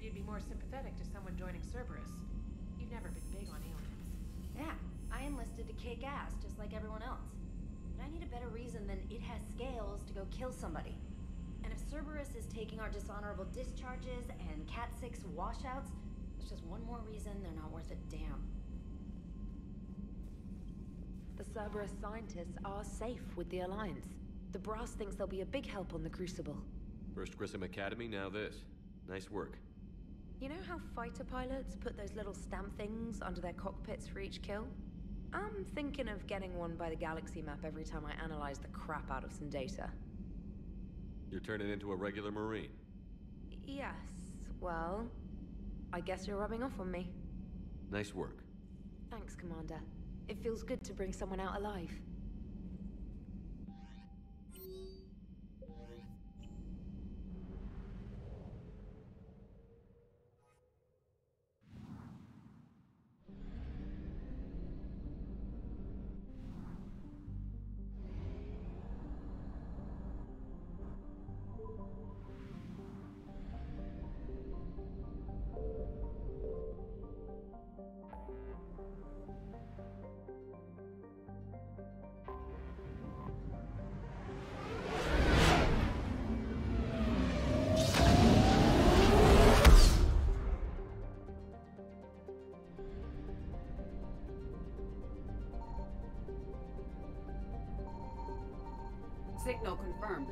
figured you'd be more sympathetic to someone joining Cerberus. You've never been big on aliens. Yeah, I enlisted to kick ass just like everyone else. But I need a better reason than it has scales to go kill somebody. And if Cerberus is taking our dishonorable discharges and Cat 6 washouts, it's just one more reason they're not worth a damn. The Cerberus scientists are safe with the Alliance. The Brass thinks they'll be a big help on the Crucible. First Grissom Academy, now this. Nice work. You know how fighter pilots put those little stamp things under their cockpits for each kill? I'm thinking of getting one by the galaxy map every time I analyze the crap out of some data. You're turning into a regular Marine. Yes, well, I guess you're rubbing off on me. Nice work. Thanks, Commander. It feels good to bring someone out alive. Signal confirmed.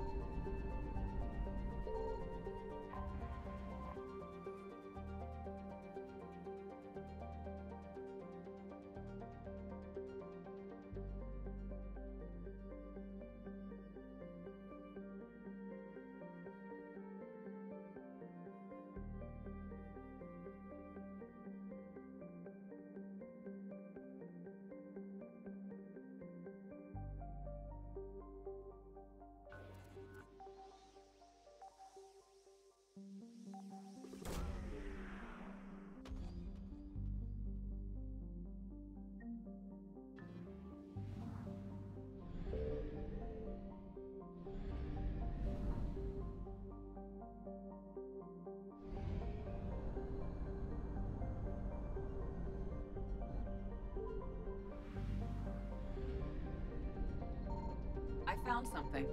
I found something.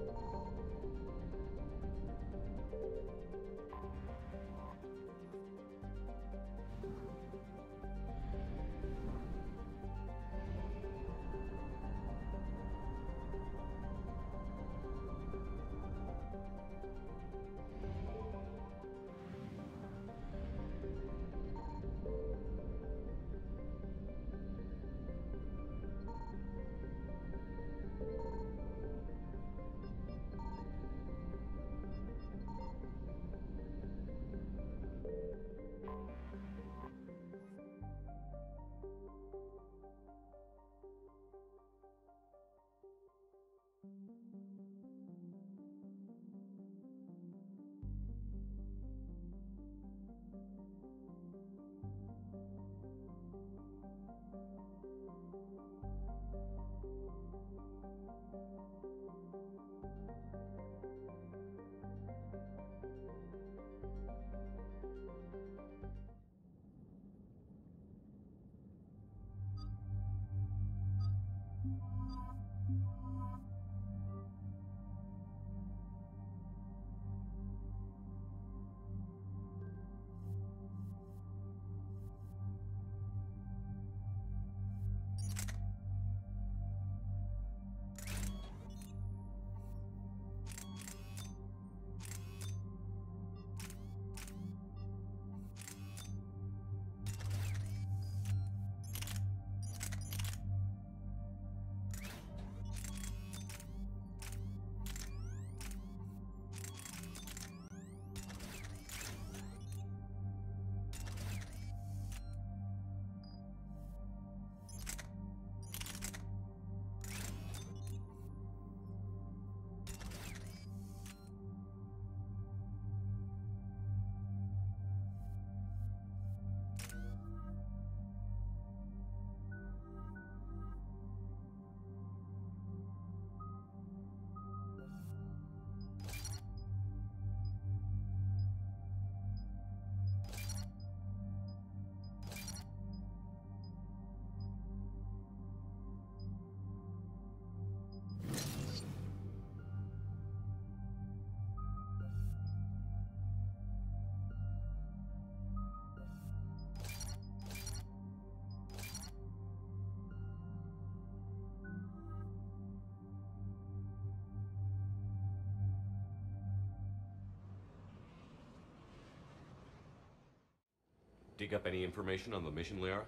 Dig up any information on the mission, Liara?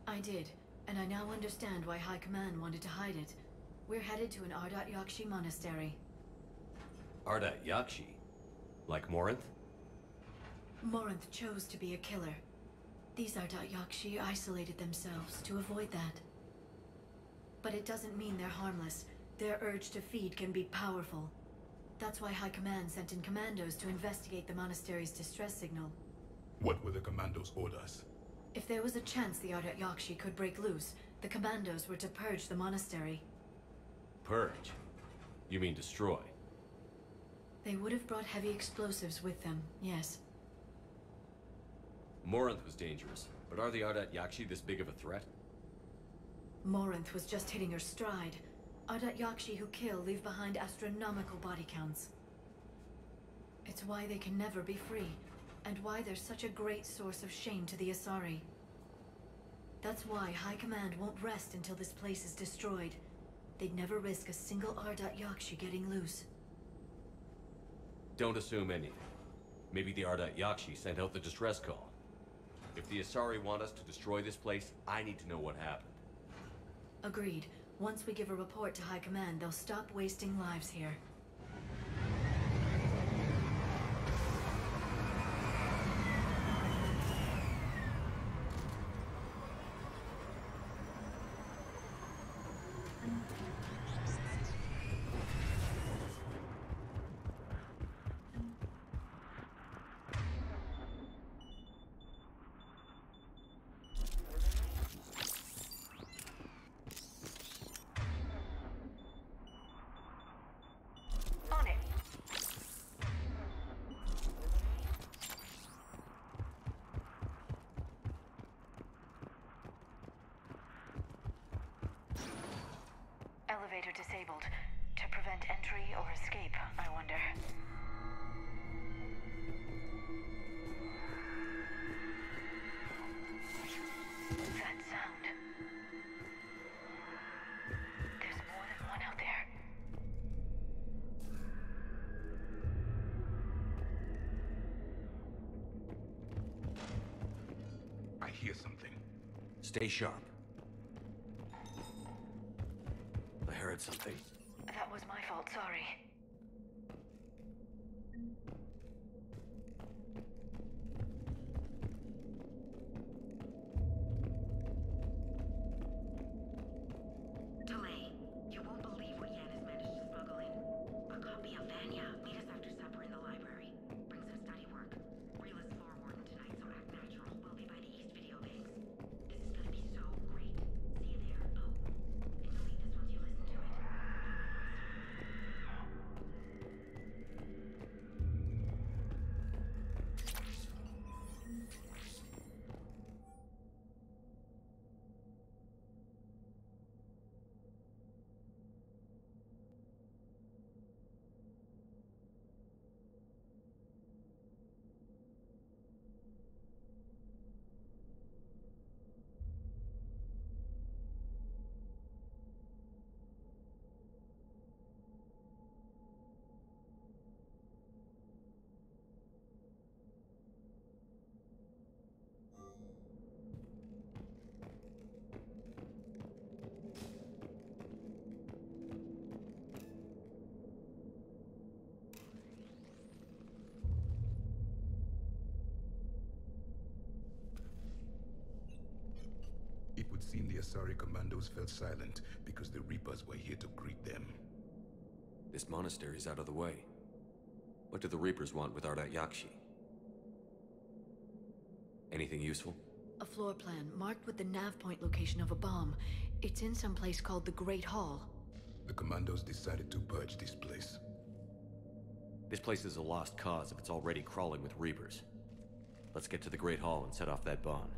I did, and I now understand why High Command wanted to hide it. We're headed to an Ardat Yakshi monastery. Ardat Yakshi? Like Morinth? Morinth chose to be a killer. These Ardat Yakshi isolated themselves to avoid that. But it doesn't mean they're harmless. Their urge to feed can be powerful. That's why High Command sent in commandos to investigate the monastery's distress signal. What were the commandos' orders? If there was a chance the Ardat Yakshi could break loose, the commandos were to purge the monastery. Purge? You mean destroy? They would have brought heavy explosives with them, yes. Morinth was dangerous, but are the Ardat Yakshi this big of a threat? Morinth was just hitting her stride. Ardat Yakshi who kill leave behind astronomical body counts. It's why they can never be free, and why they're such a great source of shame to the Asari. That's why High Command won't rest until this place is destroyed. They'd never risk a single Ardat Yakshi getting loose. Don't assume anything. Maybe the Ardat Yakshi sent out the distress call. If the Asari want us to destroy this place, I need to know what happened. Agreed. Once we give a report to High Command, they'll stop wasting lives here. Elevator disabled. To prevent entry or escape, I wonder. That sound. There's more than one out there. I hear something. Stay sharp. I heard something. That was my fault, sorry. Delay. You won't believe what Yan has managed to smuggle in. A copy of Vanya. Meet us after supper in the library. Bring some study work. Reel is floor warden tonight, so act natural. We'll be by the East Video Banks. This is gonna be so great. See you there. Oh, and delete this once you listen to it. It would seem the Asari commandos fell silent because the Reapers were here to greet them. This monastery's out of the way. What do the Reapers want with Ardat Yakshi? Anything useful? A floor plan marked with the nav point location of a bomb. It's in some place called the Great Hall. The commandos decided to purge this place. This place is a lost cause if it's already crawling with Reapers. Let's get to the Great Hall and set off that bomb.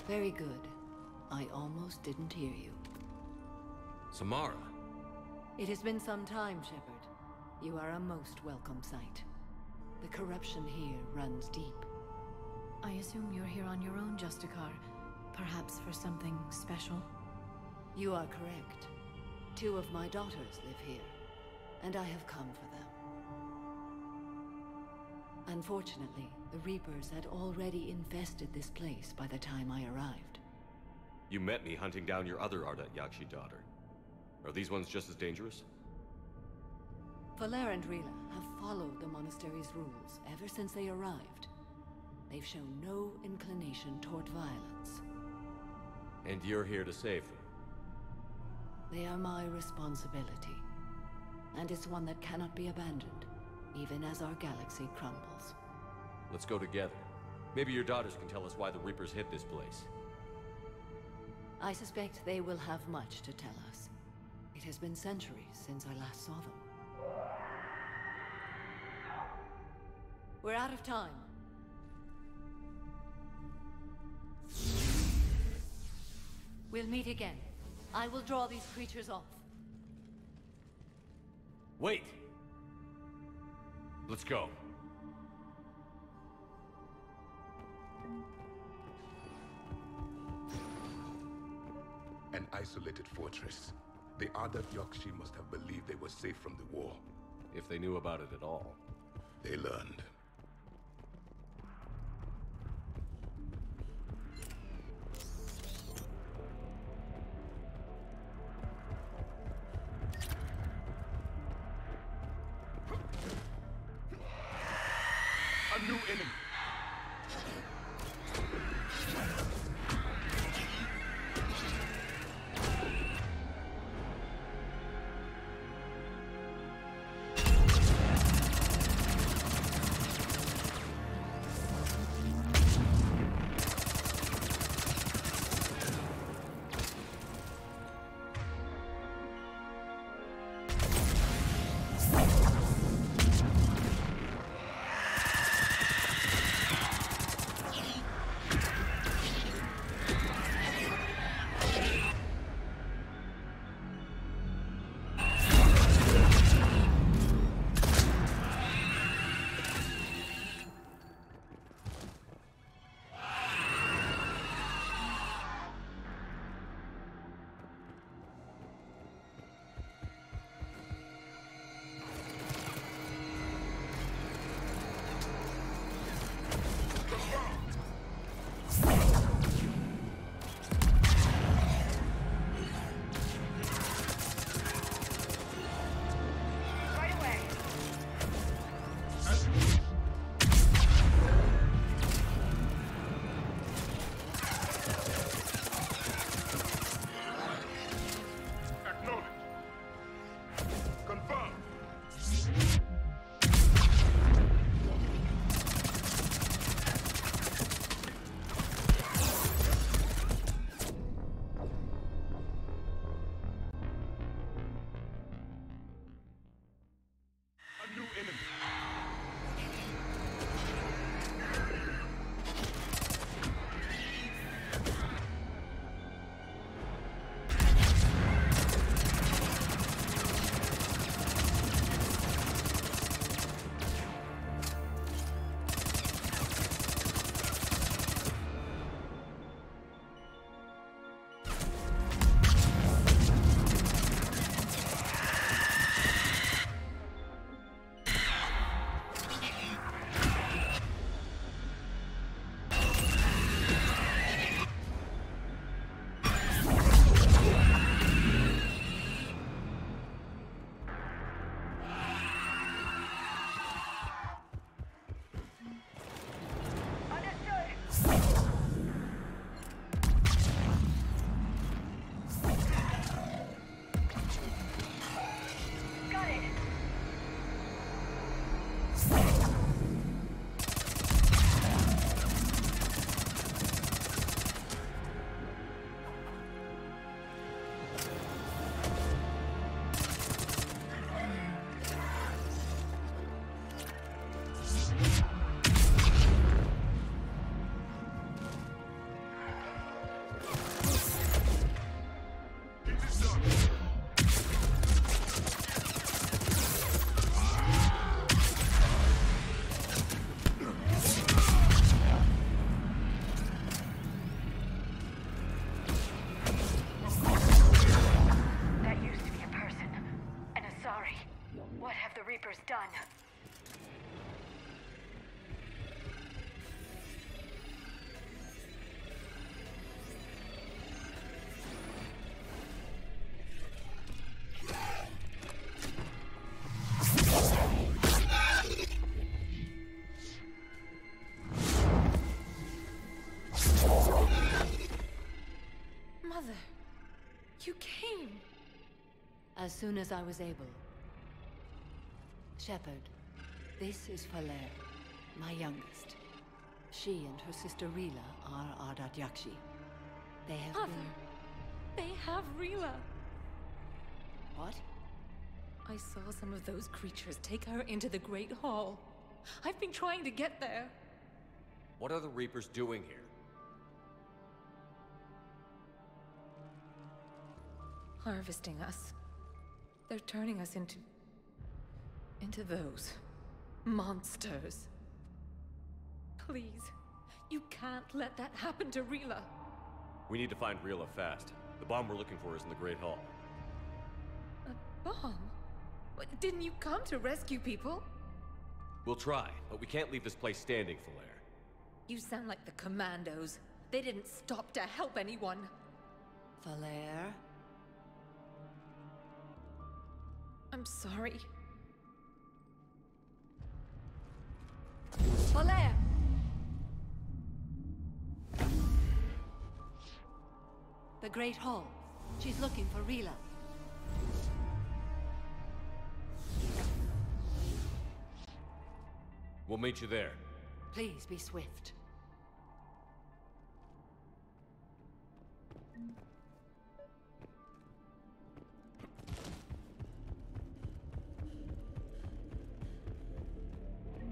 Very good. I almost didn't hear you. Samara. It has been some time, Shepard. You are a most welcome sight. The corruption here runs deep. I assume you're here on your own, Justicar. Perhaps for something special? You are correct. 2 of my daughters live here, and I have come for them. Unfortunately, the Reapers had already infested this place by the time I arrived. You met me hunting down your other Ardat Yakshi daughter. Are these ones just as dangerous? Valer and Rila have followed the monastery's rules ever since they arrived. They've shown no inclination toward violence. And you're here to save them? They are my responsibility. And it's one that cannot be abandoned, even as our galaxy crumbles. Let's go together. Maybe your daughters can tell us why the Reapers hid this place. I suspect they will have much to tell us. It has been centuries since I last saw them. We're out of time. We'll meet again. I will draw these creatures off. Wait! Let's go. An isolated fortress. The Ardat Yakshi must have believed they were safe from the war. If they knew about it at all. They learned. A new enemy! You came! As soon as I was able. Shepard, this is Falere, my youngest. She and her sister Rila are Ardat Yakshi. They have Mother! been... They have Rila! What? I saw some of those creatures take her into the Great Hall. I've been trying to get there. What are the Reapers doing here? Harvesting us. They're turning us into those monsters. Please, you can't let that happen to Rila. We need to find Rila fast. The bomb we're looking for is in the Great Hall. A bomb? What, didn't you come to rescue people? We'll try, but we can't leave this place standing, Falere. You sound like the Commandos. They didn't stop to help anyone. Falere? I'm sorry. Falere! The Great Hall. She's looking for Rila. We'll meet you there. Please be swift.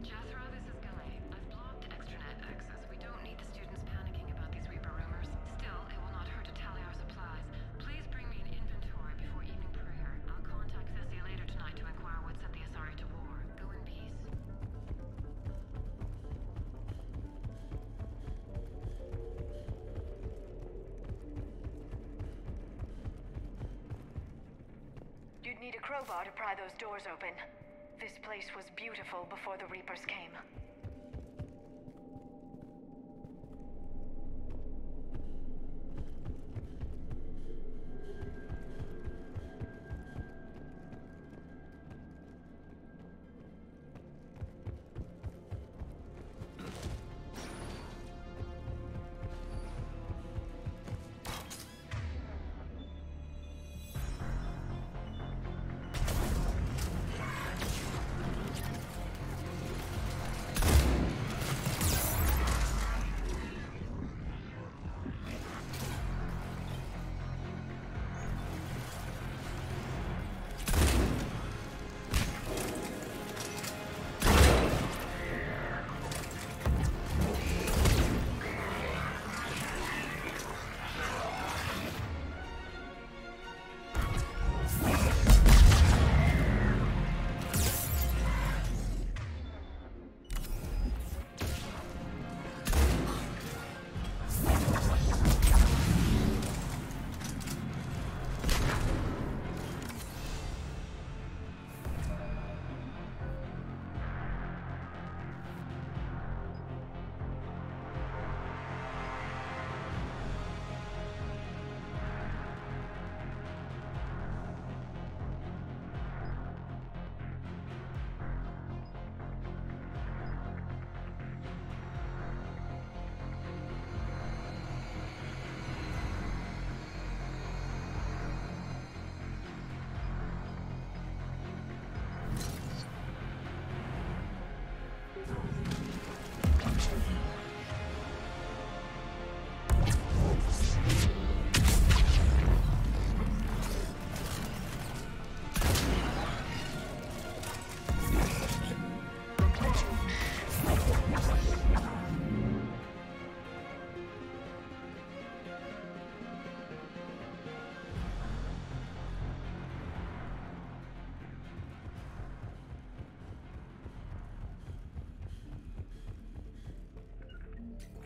Jethro, this is Galay. I've blocked extranet access. We don't need the students panicking about these Reaper rumors. Still, it will not hurt to tally our supplies. Please bring me an inventory before evening prayer. I'll contact Cessia later tonight to inquire what set the Asari to war. Go in peace. You'd need a crowbar to pry those doors open. This place was beautiful before the Reapers came.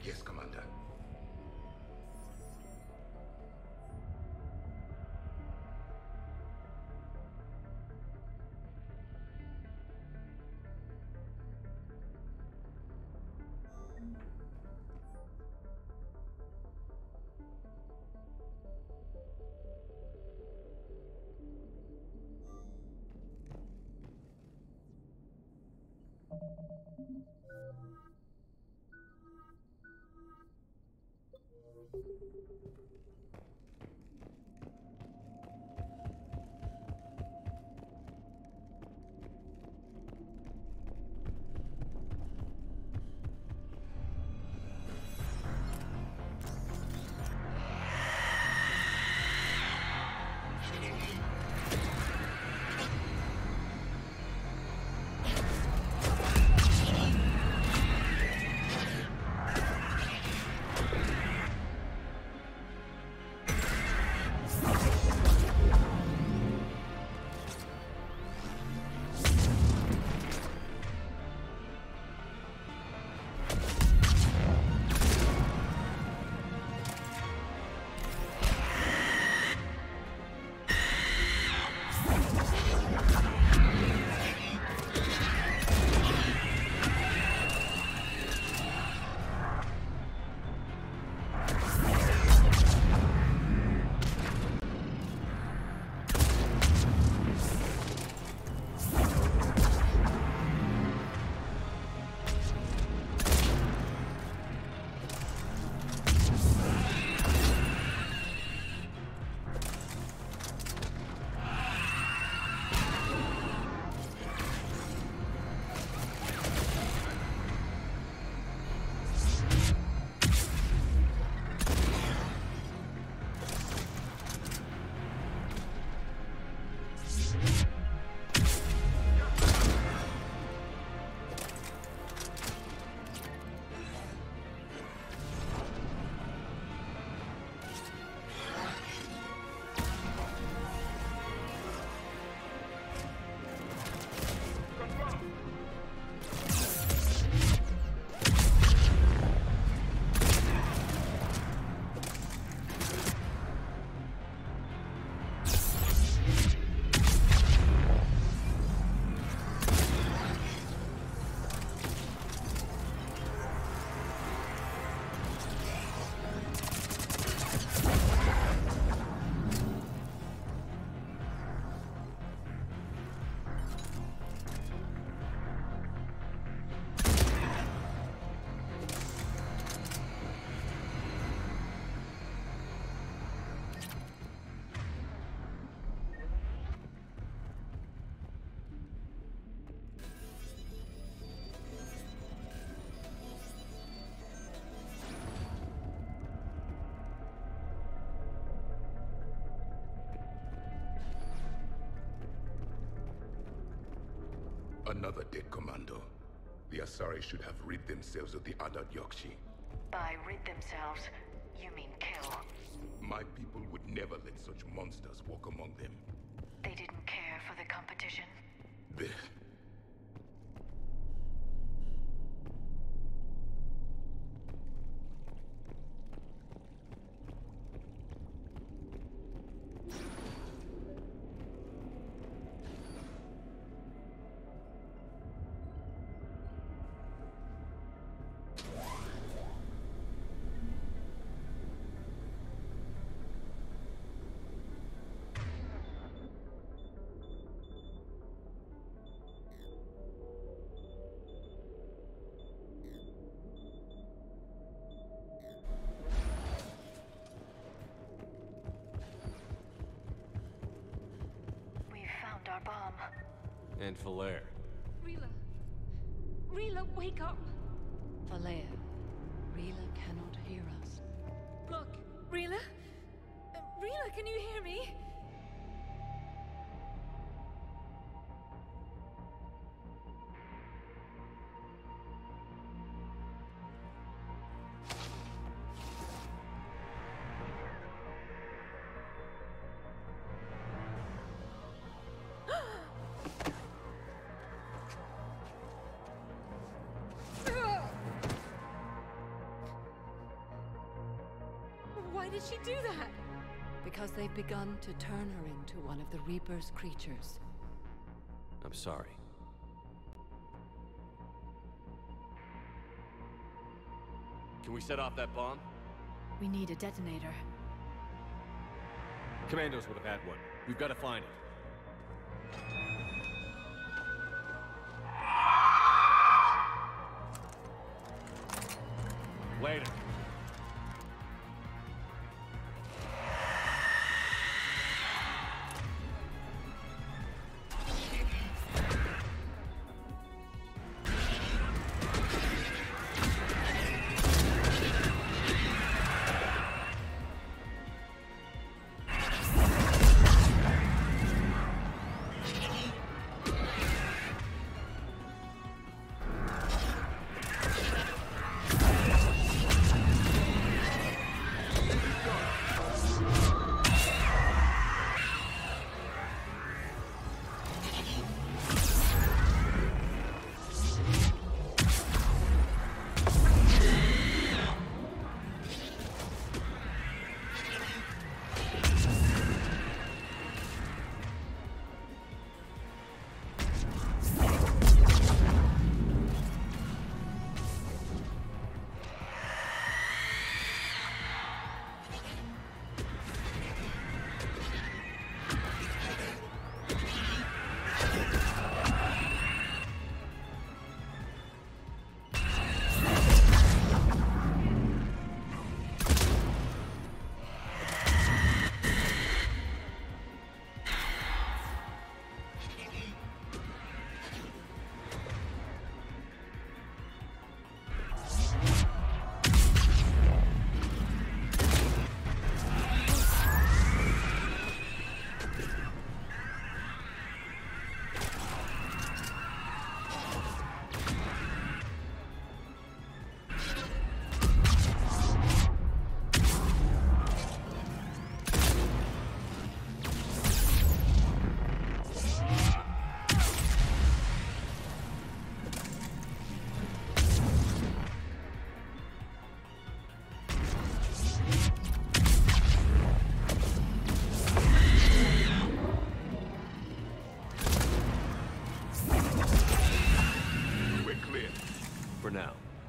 Yes, Commander. Another dead commando. The Asari should have rid themselves of the Adat Yakshi. By rid themselves, you mean kill. My people would never let such monsters walk among them. They didn't care for the competition? Blech. Our bomb. And Falair. Rila, wake up! Falair, Rila cannot hear us. Look, Rila? Rila, can you hear me? Why did she do that? Because they've begun to turn her into one of the Reaper's creatures. I'm sorry. Can we set off that bomb? We need a detonator. Commandos would have had one. We've got to find it. Later.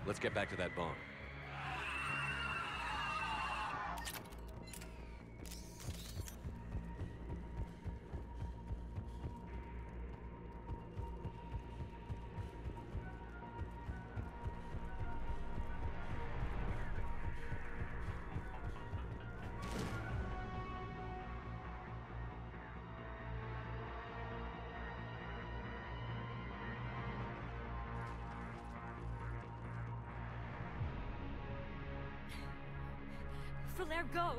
Let's get back to that bomb. Falair, go!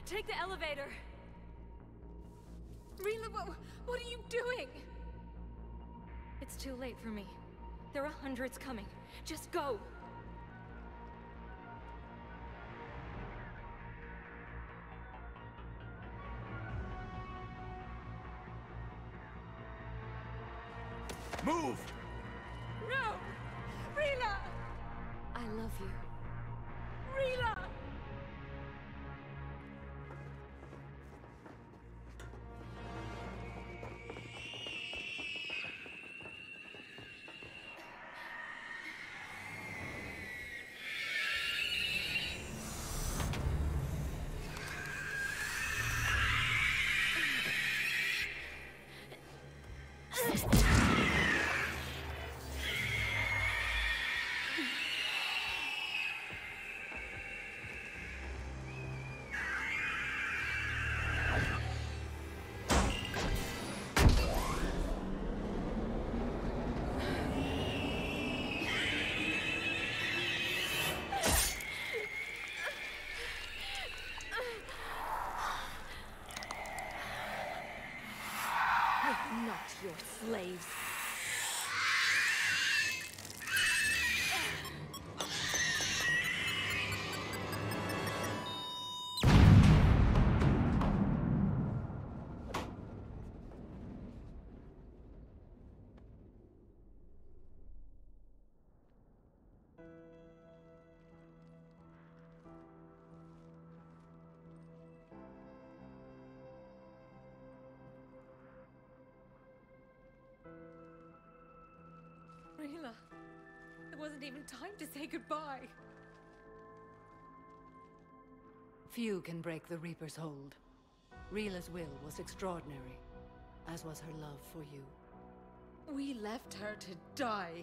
Take the elevator! Rila, what are you doing? It's too late for me. There are hundreds coming. Just go! Move! No! Rila! I love you. Rila! We're not your slaves. Rila, there wasn't even time to say goodbye. Few can break the Reaper's hold. Rila's will was extraordinary, as was her love for you. We left her to die.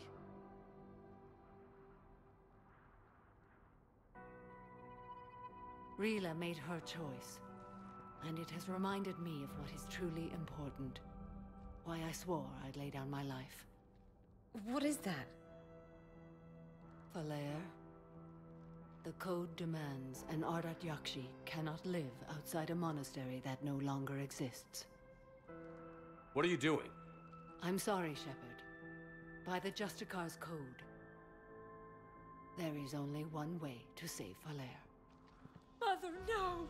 Rila made her choice, and it has reminded me of what is truly important. Why I swore I'd lay down my life. What is that? Falair, the code demands an Ardat Yakshi cannot live outside a monastery that no longer exists. What are you doing? I'm sorry, Shepard. By the Justicar's code, there is only one way to save Falair. Mother, no!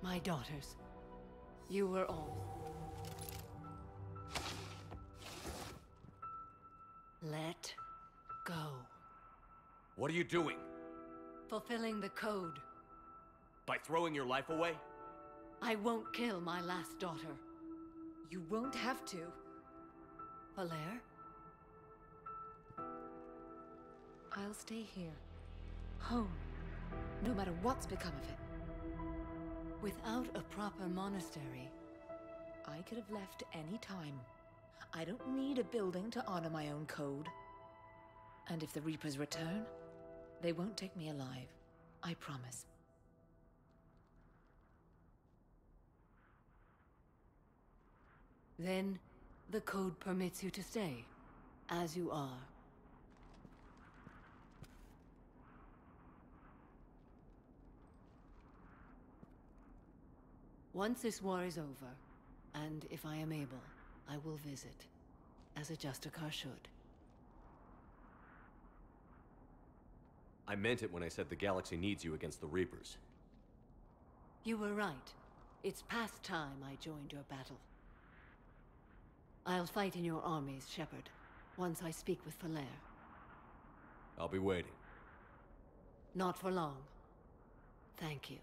My daughters, you were all. Let go. What are you doing? Fulfilling the code. By throwing your life away? I won't kill my last daughter. You won't have to. Falair? I'll stay here. Home. No matter what's become of it. Without a proper monastery, I could have left any time. I don't need a building to honor my own code. And if the Reapers return, they won't take me alive. I promise. then the code permits you to stay, as you are. Once this war is over, and if I am able, I will visit, as a Justicar should. I meant it when I said the galaxy needs you against the Reapers. You were right. It's past time I joined your battle. I'll fight in your armies, Shepard, once I speak with Falair. I'll be waiting. Not for long. Thank you,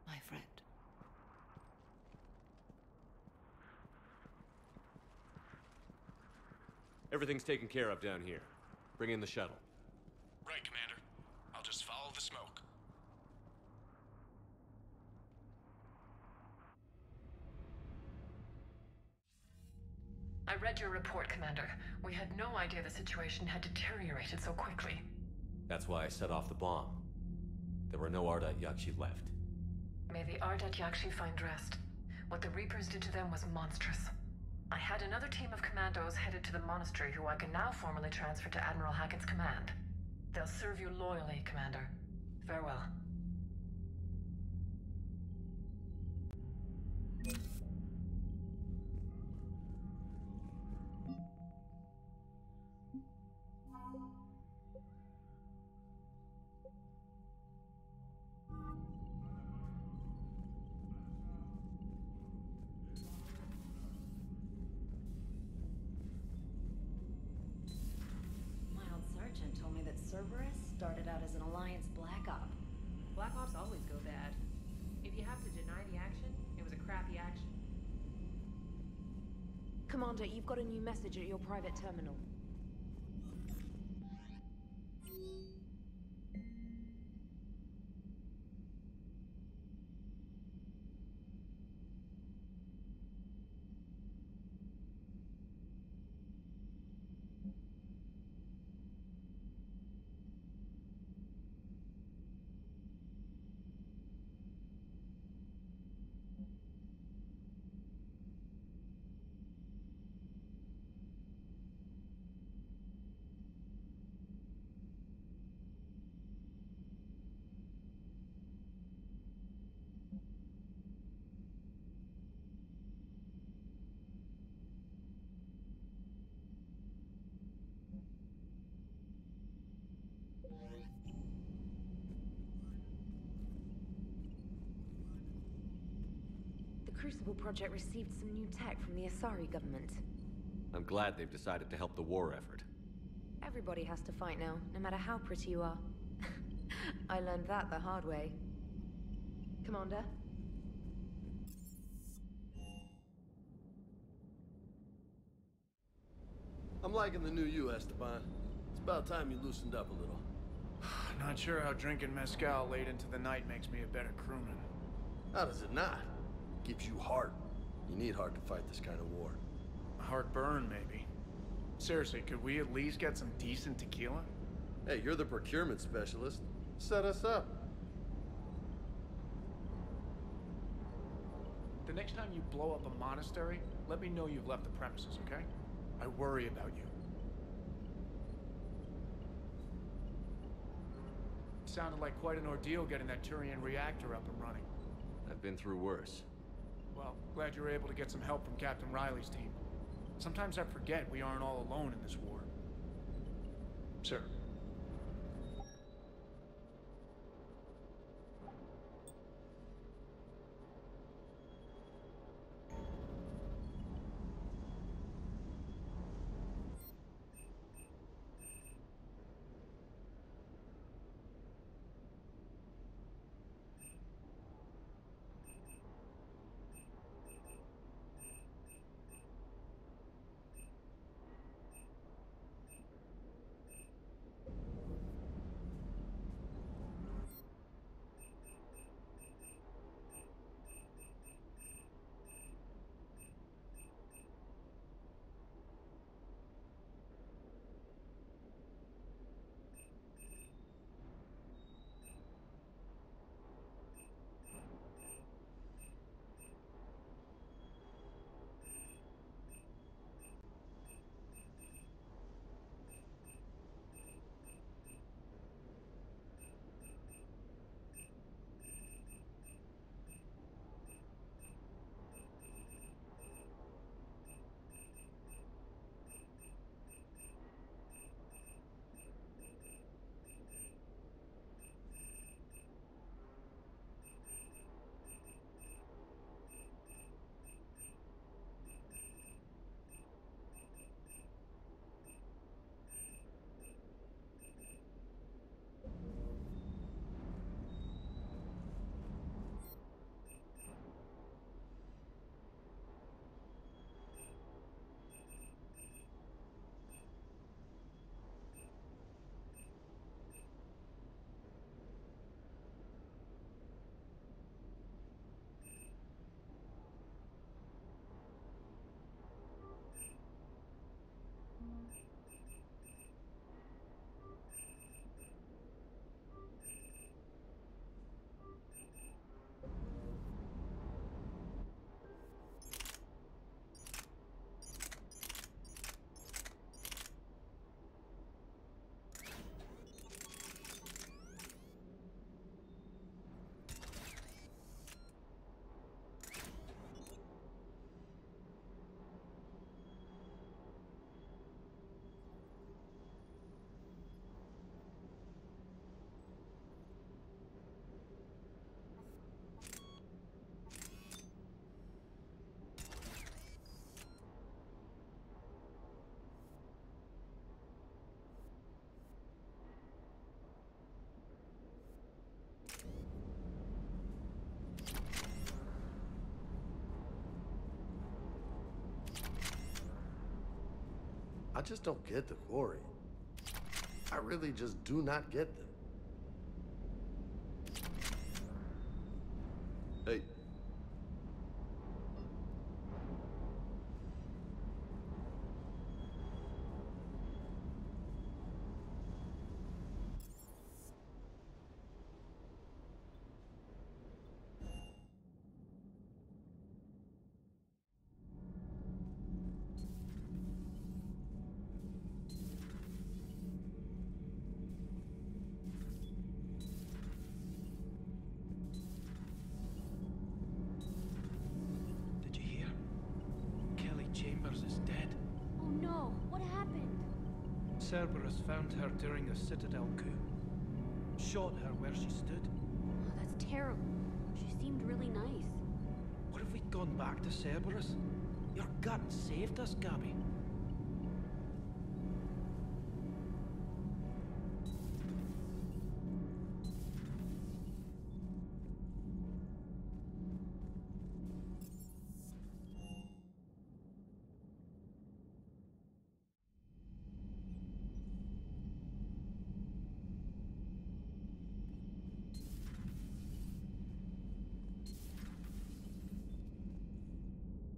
my friend. Everything's taken care of down here. Bring in the shuttle. Right, Commander. I'll just follow the smoke. I read your report, Commander. We had no idea the situation had deteriorated so quickly. That's why I set off the bomb. There were no Ardat Yakshi left. May the Ardat Yakshi find rest. What the Reapers did to them was monstrous. I had another team of commandos headed to the monastery who I can now formally transfer to Admiral Hackett's command. They'll serve you loyally, Commander. Farewell. always go bad. If you have to deny the action, it was a crappy action. Commander, you've got a new message at your private terminal. The Crucible Project received some new tech from the Asari government. I'm glad they've decided to help the war effort. Everybody has to fight now, no matter how pretty you are. I learned that the hard way. Commander? I'm liking the new you, Esteban. It's about time you loosened up a little. Not sure how drinking mezcal late into the night makes me a better crewman. How does it not? Gives you heart. You need heart to fight this kind of war. Heartburn, maybe. Seriously, could we at least get some decent tequila? Hey, you're the procurement specialist. Set us up. The next time you blow up a monastery, let me know you've left the premises, okay? I worry about you. It sounded like quite an ordeal getting that Turian reactor up and running. I've been through worse. Well, glad you were able to get some help from Captain Riley's team. Sometimes I forget we aren't all alone in this war. Sir. I just don't get the quarry. I really just do not get them. Hey. Did you hear? Kelly Chambers is dead. Oh no, what happened? Cerberus found her during the Citadel coup. Shot her where she stood. Oh, that's terrible. She seemed really nice. What if we'd gone back to Cerberus? Your gut saved us, Gabby.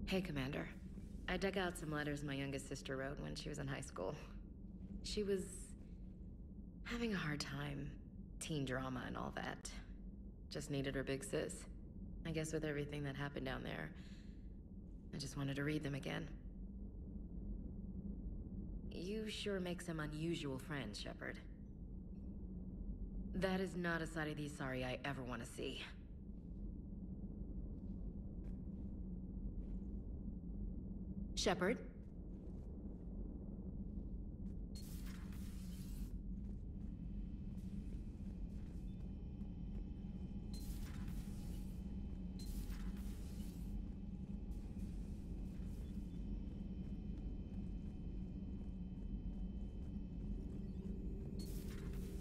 Hey, Commander. I dug out some letters my youngest sister wrote when she was in high school. She was having a hard time. Teen drama and all that. Just needed her big sis. I guess with everything that happened down there, I just wanted to read them again. You sure make some unusual friends, Shepard. That is not a side of the Asari I ever want to see. Shepard?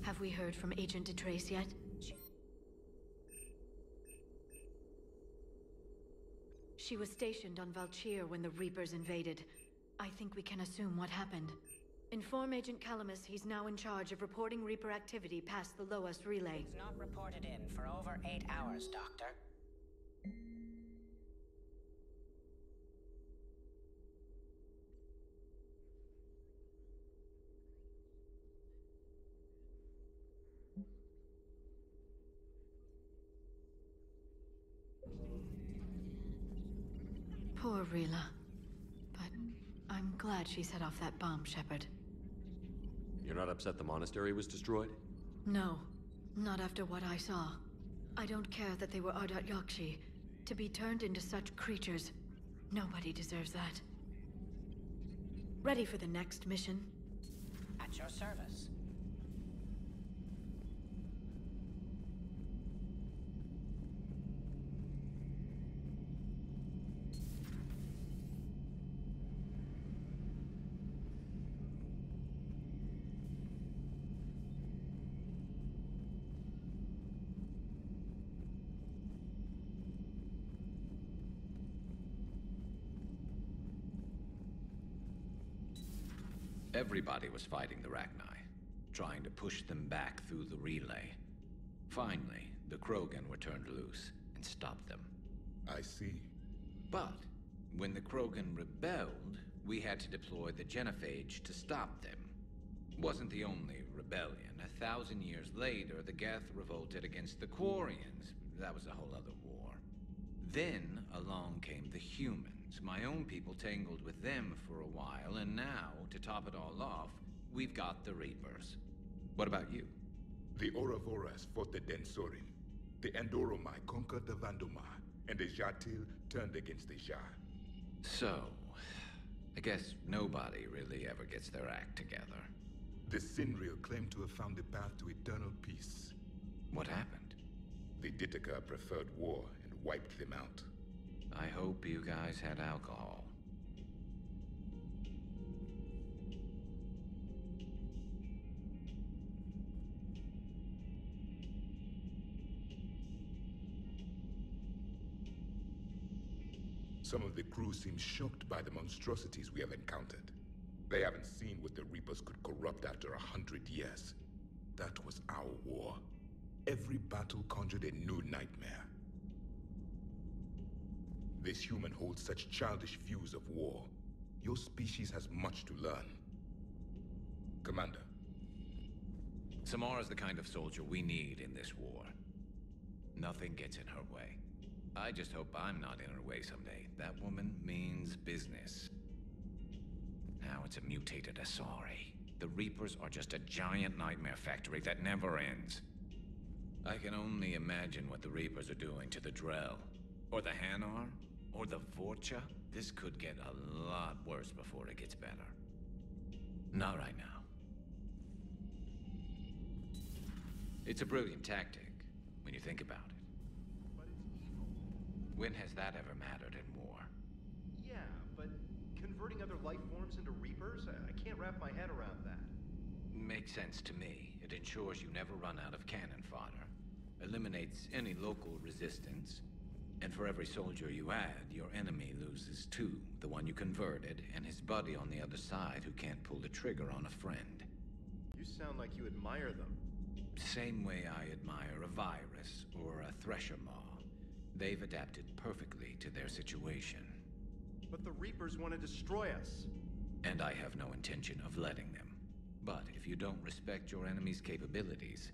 Have we heard from Agent DeTrace yet? She was stationed on Valchir when the Reapers invaded. I think we can assume what happened. Inform Agent Calamus he's now in charge of reporting Reaper activity past the Loas relay. It's not reported in for over 8 hours, Doctor. Poor Rila. But I'm glad she set off that bomb, Shepard. You're not upset the monastery was destroyed? No, not after what I saw. I don't care that they were Ardat Yakshi. To be turned into such creatures, nobody deserves that. Ready for the next mission? At your service. Everybody was fighting the Rachni, trying to push them back through the relay. Finally, the Krogan were turned loose and stopped them. I see. But when the Krogan rebelled, we had to deploy the Genophage to stop them. Wasn't the only rebellion. 1,000 years later, the Geth revolted against the Quarians. That was a whole other war. Then along came the humans. My own people tangled with them for a while, and now, to top it all off, we've got the Reapers. What about you? The Ouroboros fought the Densorin. The Andoromai conquered the Vandomar, and the Jatil turned against the Jar. So, I guess nobody really ever gets their act together. The Sinriel claimed to have found the path to eternal peace. What happened? The Ditaka preferred war and wiped them out. I hope you guys had alcohol. Some of the crew seem shocked by the monstrosities we have encountered. They haven't seen what the Reapers could corrupt after 100 years. That was our war. Every battle conjured a new nightmare. This human holds such childish views of war. Your species has much to learn. Commander. Samara's the kind of soldier we need in this war. Nothing gets in her way. I just hope I'm not in her way someday. That woman means business. Now it's a mutated Asari. The Reapers are just a giant nightmare factory that never ends. I can only imagine what the Reapers are doing to the Drell, or the Hanar, or the Vorcha. This could get a lot worse before it gets better. Not right now. It's a brilliant tactic, when you think about it. But it's evil. When has that ever mattered in war? Yeah, but converting other life forms into Reapers? I can't wrap my head around that. Makes sense to me. It ensures you never run out of cannon fodder, eliminates any local resistance, and for every soldier you add, your enemy loses two, the one you converted, and his buddy on the other side who can't pull the trigger on a friend. You sound like you admire them. Same way I admire a virus or a thresher maw. They've adapted perfectly to their situation. But the Reapers want to destroy us. And I have no intention of letting them. But if you don't respect your enemy's capabilities,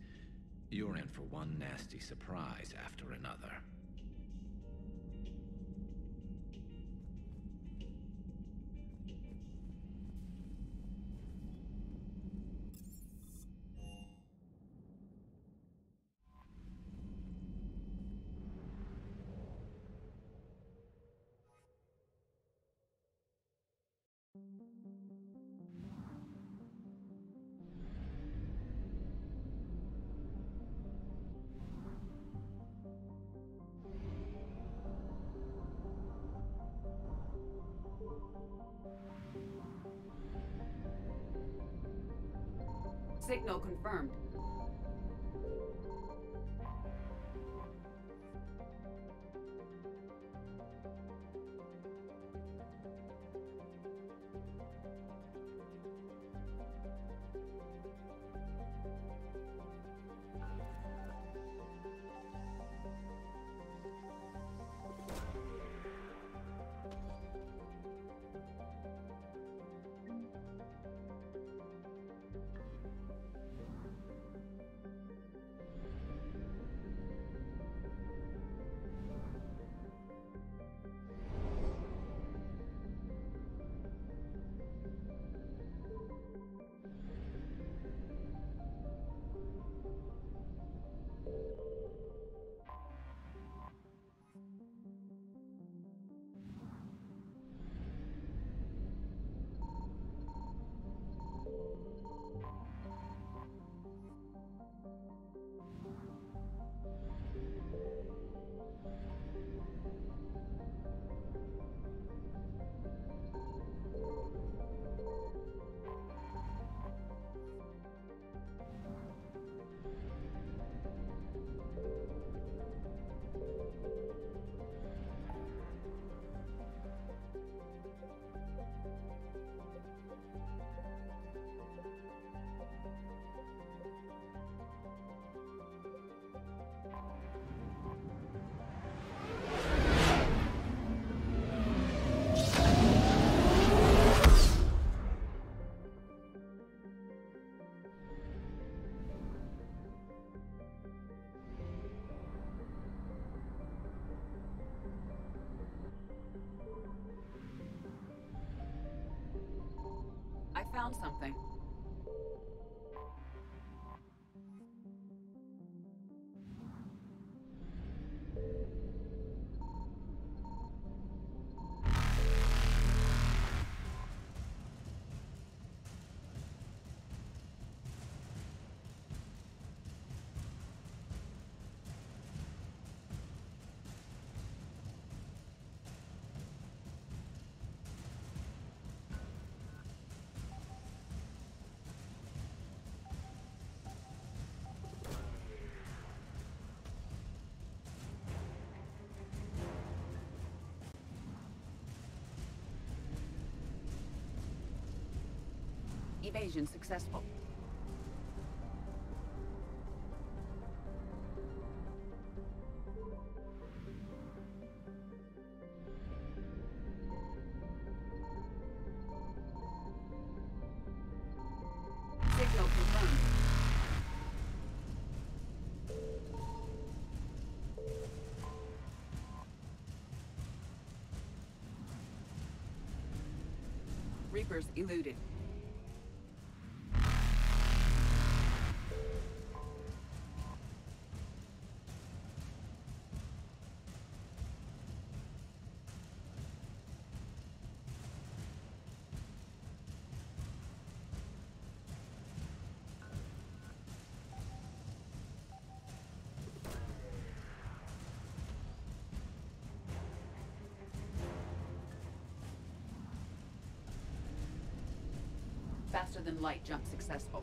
you're in for one nasty surprise after another. Signal confirmed. I found something. Evasion successful. Signal confirmed. Reapers eluded. Faster than light jump successful.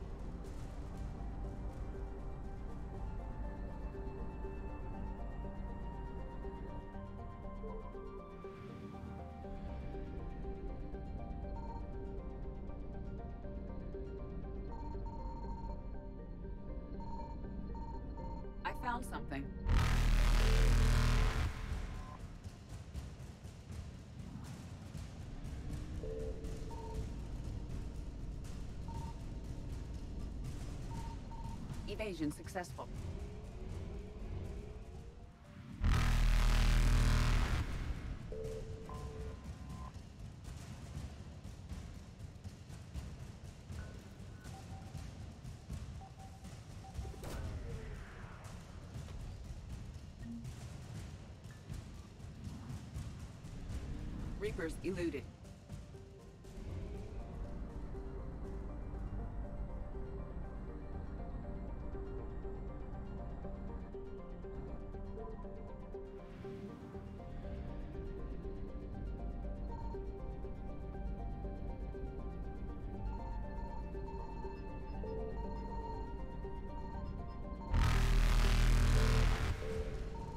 I found something. Evasion successful. Reapers eluded.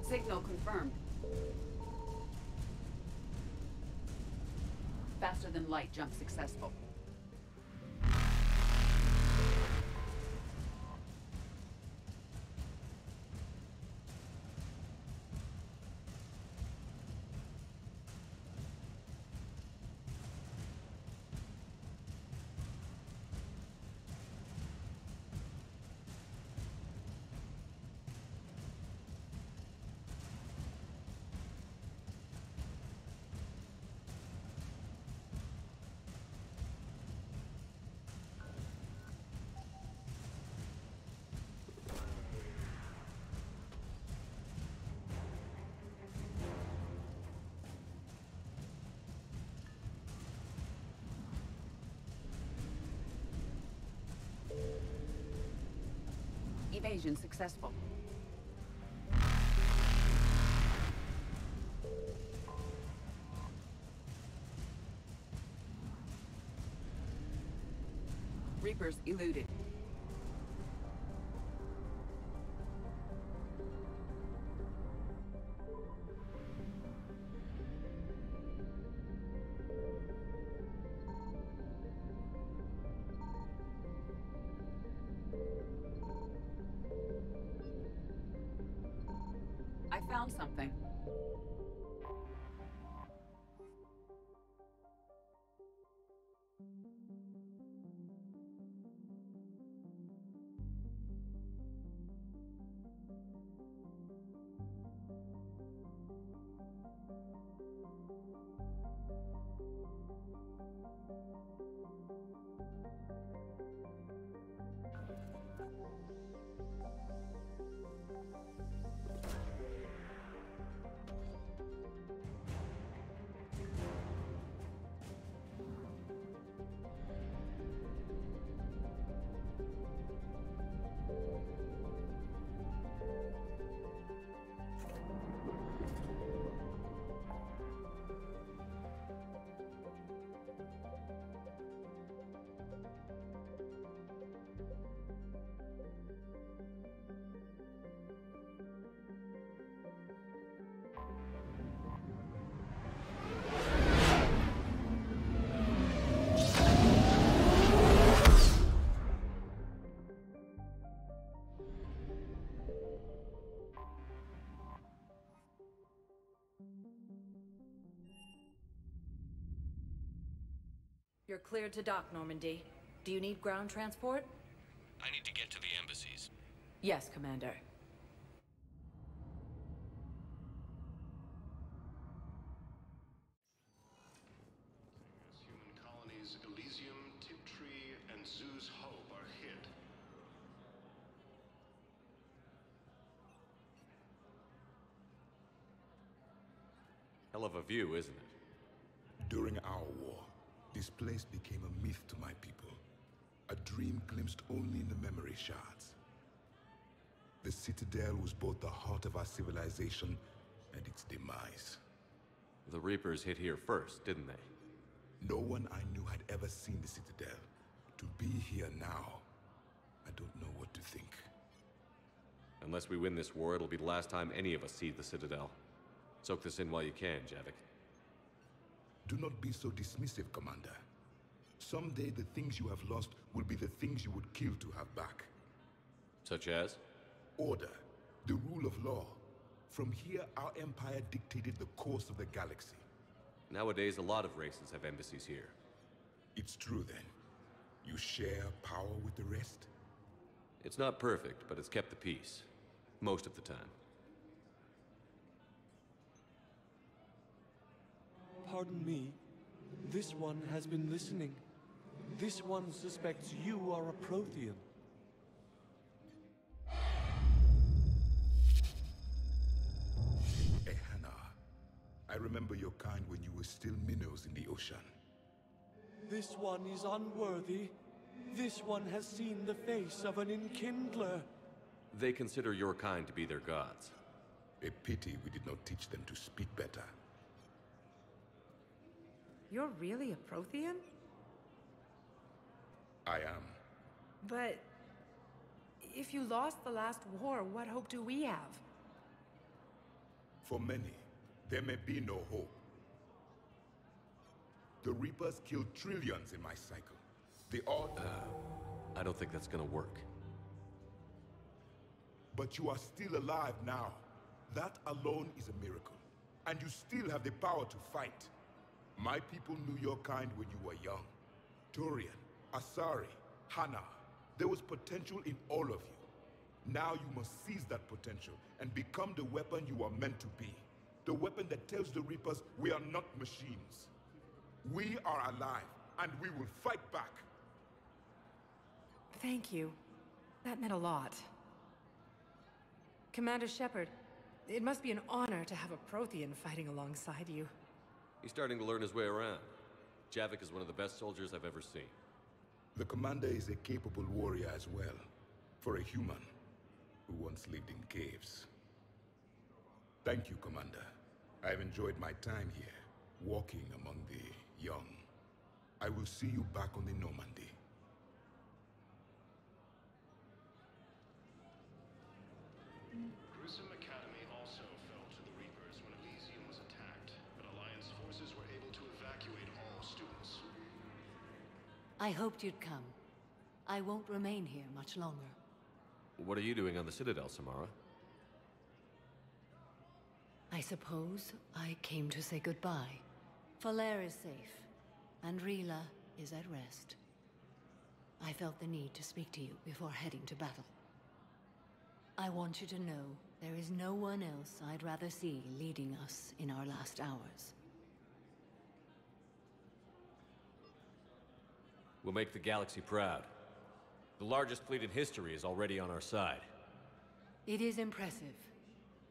Signal confirmed. Faster than light jump successful. Evasion successful. Reapers eluded. I found something. You're cleared to dock, Normandy. Do you need ground transport? I need to get to the embassies. Yes, Commander. Human colonies Elysium, Tiptree, and Zoo's Hope are hit. Hell of a view, isn't it? During our war, this place became a myth to my people. A dream glimpsed only in the memory shards. The Citadel was both the heart of our civilization and its demise. The Reapers hit here first, didn't they? No one I knew had ever seen the Citadel. To be here now, I don't know what to think. Unless we win this war, it'll be the last time any of us see the Citadel. Soak this in while you can, Javik. Do not be so dismissive, Commander. Someday the things you have lost will be the things you would kill to have back. Such as? Order, the rule of law. From here, our empire dictated the course of the galaxy. Nowadays, a lot of races have embassies here. It's true, then. You share power with the rest? It's not perfect, but it's kept the peace. Most of the time. Pardon me. This one has been listening. This one suspects you are a Prothean. Hannah, I remember your kind when you were still minnows in the ocean. This one is unworthy. This one has seen the face of an enkindler. They consider your kind to be their gods. A pity we did not teach them to speak better. You're really a Prothean? I am. But if you lost the last war, what hope do we have? For many, there may be no hope. The Reapers killed trillions in my cycle. The odd... I don't think that's gonna work. But you are still alive now. That alone is a miracle. And you still have the power to fight. My people knew your kind when you were young. Turian, Asari, Hana. There was potential in all of you. Now you must seize that potential and become the weapon you are meant to be. The weapon that tells the Reapers we are not machines. We are alive, and we will fight back. Thank you. That meant a lot. Commander Shepard, it must be an honor to have a Prothean fighting alongside you. He's starting to learn his way around. Javik is one of the best soldiers I've ever seen. The commander is a capable warrior as well, for a human who once lived in caves. Thank you, Commander. I've enjoyed my time here, walking among the young. I will see you back on the Normandy. Grissom Academy also fell to the Reapers when Elysium was attacked, but Alliance forces were able to evacuate all students. I hoped you'd come. I won't remain here much longer. What are you doing on the Citadel, Samara? I suppose I came to say goodbye. Falair is safe, and Rila is at rest. I felt the need to speak to you before heading to battle. I want you to know there is no one else I'd rather see leading us in our last hours. We'll make the galaxy proud. The largest fleet in history is already on our side. It is impressive.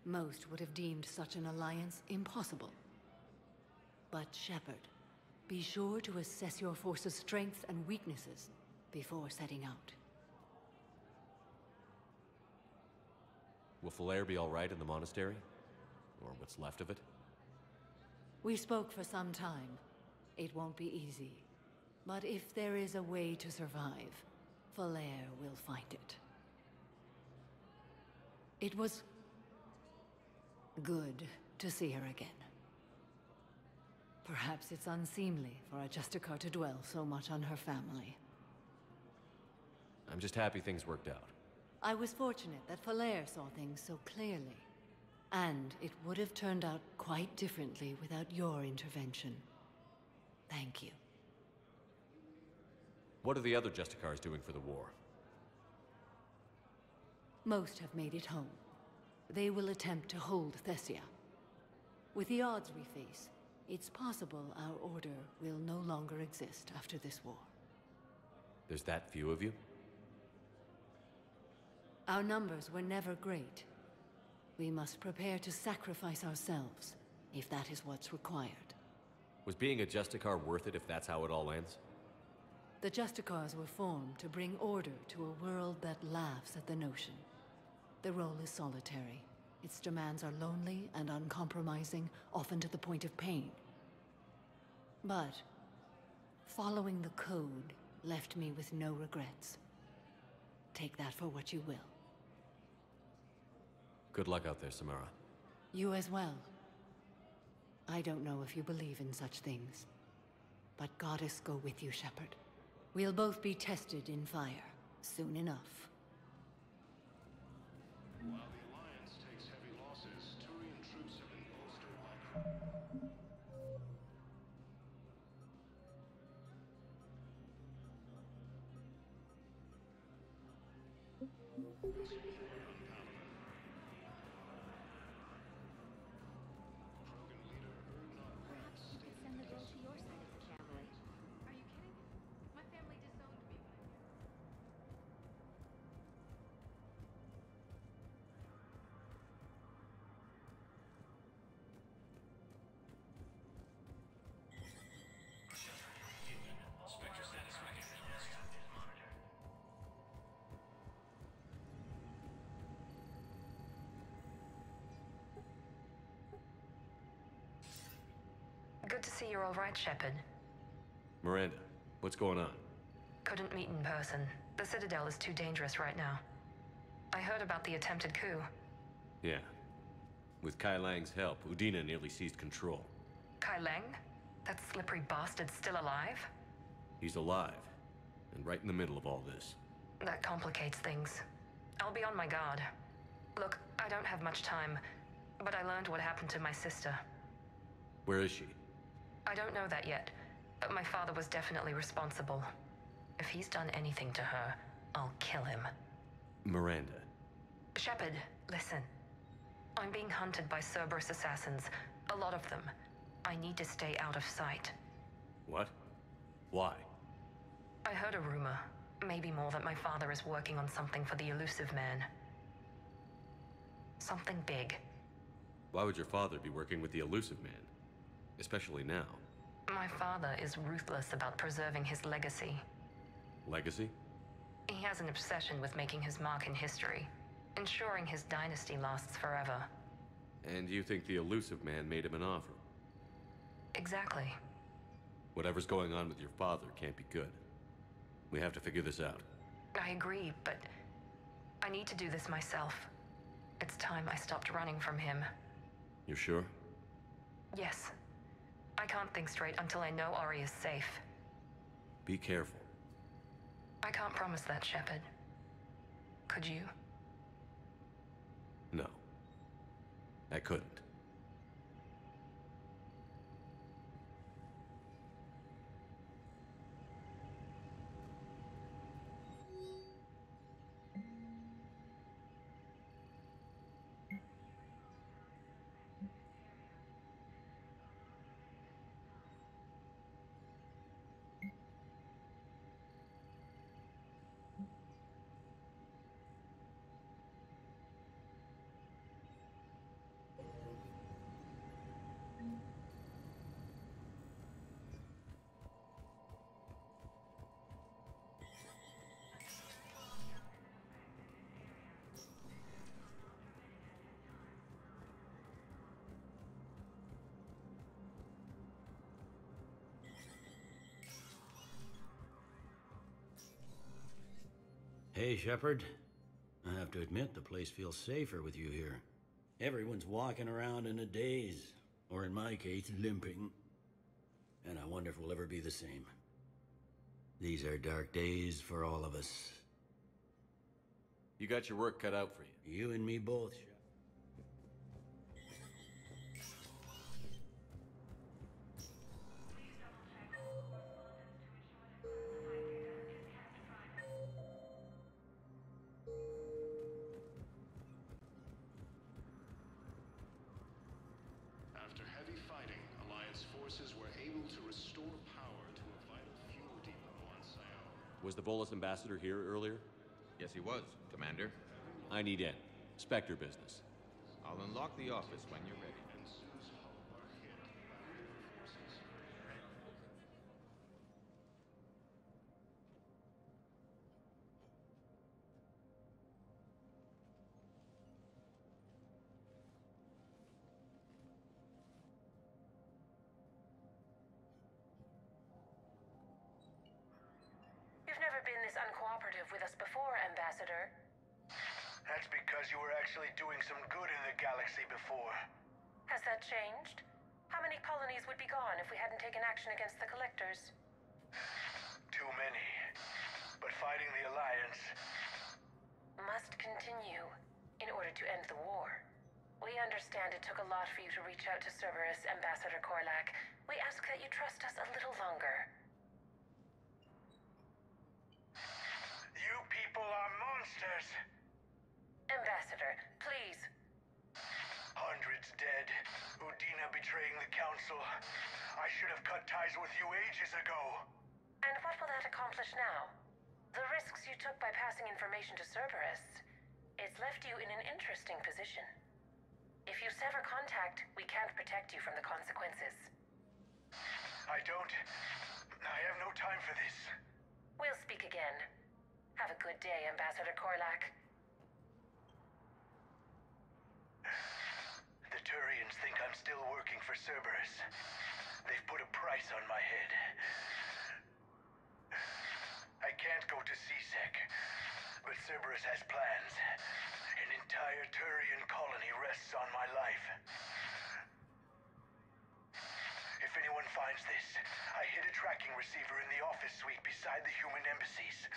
Most would have deemed such an alliance impossible. But Shepard, be sure to assess your force's strengths and weaknesses before setting out. Will Falair be all right in the monastery? Or what's left of it? We spoke for some time. It won't be easy. But if there is a way to survive, Falair will find it. It was good to see her again. Perhaps it's unseemly for a Justicar to dwell so much on her family. I'm just happy things worked out. I was fortunate that Falair saw things so clearly. And it would have turned out quite differently without your intervention. Thank you. What are the other Justicars doing for the war? Most have made it home. They will attempt to hold Thessia. With the odds we face, it's possible our order will no longer exist after this war. There's that few of you? Our numbers were never great. We must prepare to sacrifice ourselves, if that is what's required. Was being a Justicar worth it if that's how it all ends? The Justicars were formed to bring order to a world that laughs at the notion. The role is solitary. Its demands are lonely and uncompromising, often to the point of pain. But following the code left me with no regrets. Take that for what you will. Good luck out there, Samara. You as well. I don't know if you believe in such things, but Goddess go with you, Shepard. We'll both be tested in fire, soon enough. While the Alliance takes heavy losses, Turian troops have been bolstered by... Send the bill to your side of the family. Are you kidding? My family disowned me. Good to see you're all right, Shepard. Miranda, what's going on? Couldn't meet in person. The Citadel is too dangerous right now. I heard about the attempted coup. Yeah. With Kai Lang's help, Udina nearly seized control. Kai Leng? That slippery bastard's still alive? He's alive, and right in the middle of all this. That complicates things. I'll be on my guard. Look, I don't have much time, but I learned what happened to my sister. Where is she? I don't know that yet, but my father was definitely responsible. If he's done anything to her, I'll kill him. Miranda. Shepard, listen. I'm being hunted by Cerberus assassins. A lot of them. I need to stay out of sight. What? Why? I heard a rumor, maybe more, that my father is working on something for the Elusive Man. Something big. Why would your father be working with the Elusive Man? Especially now. My father is ruthless about preserving his legacy. Legacy? He has an obsession with making his mark in history, ensuring his dynasty lasts forever. And you think the Elusive Man made him an offer? Exactly. Whatever's going on with your father can't be good. We have to figure this out. I agree, but I need to do this myself. It's time I stopped running from him. You're sure? Yes. I can't think straight until I know Ori is safe. Be careful. I can't promise that, Shepard. Could you? No. I couldn't. Hey, Shepard. I have to admit, the place feels safer with you here. Everyone's walking around in a daze, or in my case, limping. And I wonder if we'll ever be the same. These are dark days for all of us. You got your work cut out for you. You and me both, Shepard. Alliance forces were able to restore power to a vital fuel depot on Scion. Was the Volus ambassador here earlier? Yes, he was, Commander. I need in. Spectre business. I'll unlock the office when you're ready. And Sue's hull are hit by Reaper forces. You've never been this uncooperative with us before, Ambassador. That's because you were actually doing some good in the galaxy before. Has that changed? How many colonies would be gone if we hadn't taken action against the Collectors? Too many. But fighting the Alliance must continue in order to end the war. We understand it took a lot for you to reach out to Cerberus, Ambassador Korlak. We ask that you trust us a little longer. You people are monsters! Ambassador, please. Hundreds dead. Udina betraying the Council. I should have cut ties with you ages ago. And what will that accomplish now? The risks you took by passing information to Cerberus, it's left you in an interesting position. If you sever contact, we can't protect you from the consequences. I have no time for this. We'll speak again. Have a good day, Ambassador Korlak. The Turians think I'm still working for Cerberus. They've put a price on my head. I can't go to CSEC, but Cerberus has plans. An entire Turian colony rests on my life. If anyone finds this, I hid a tracking receiver in the office suite beside the human embassies.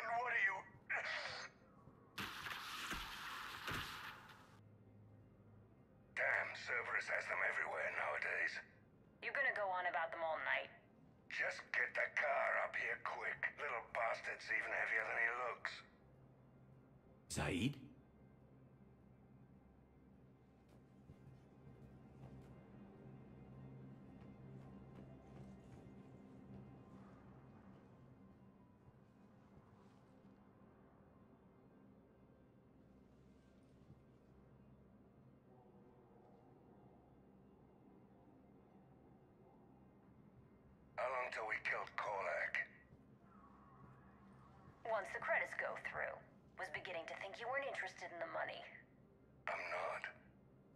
What are you... Damn, Cerberus has them everywhere nowadays. You gonna go on about them all night? Just get the car up here quick. Little bastard's even heavier than he looks. Zaid? How long till we killed Korlak? Once the credits go through. Was beginning to think you weren't interested in the money. I'm not.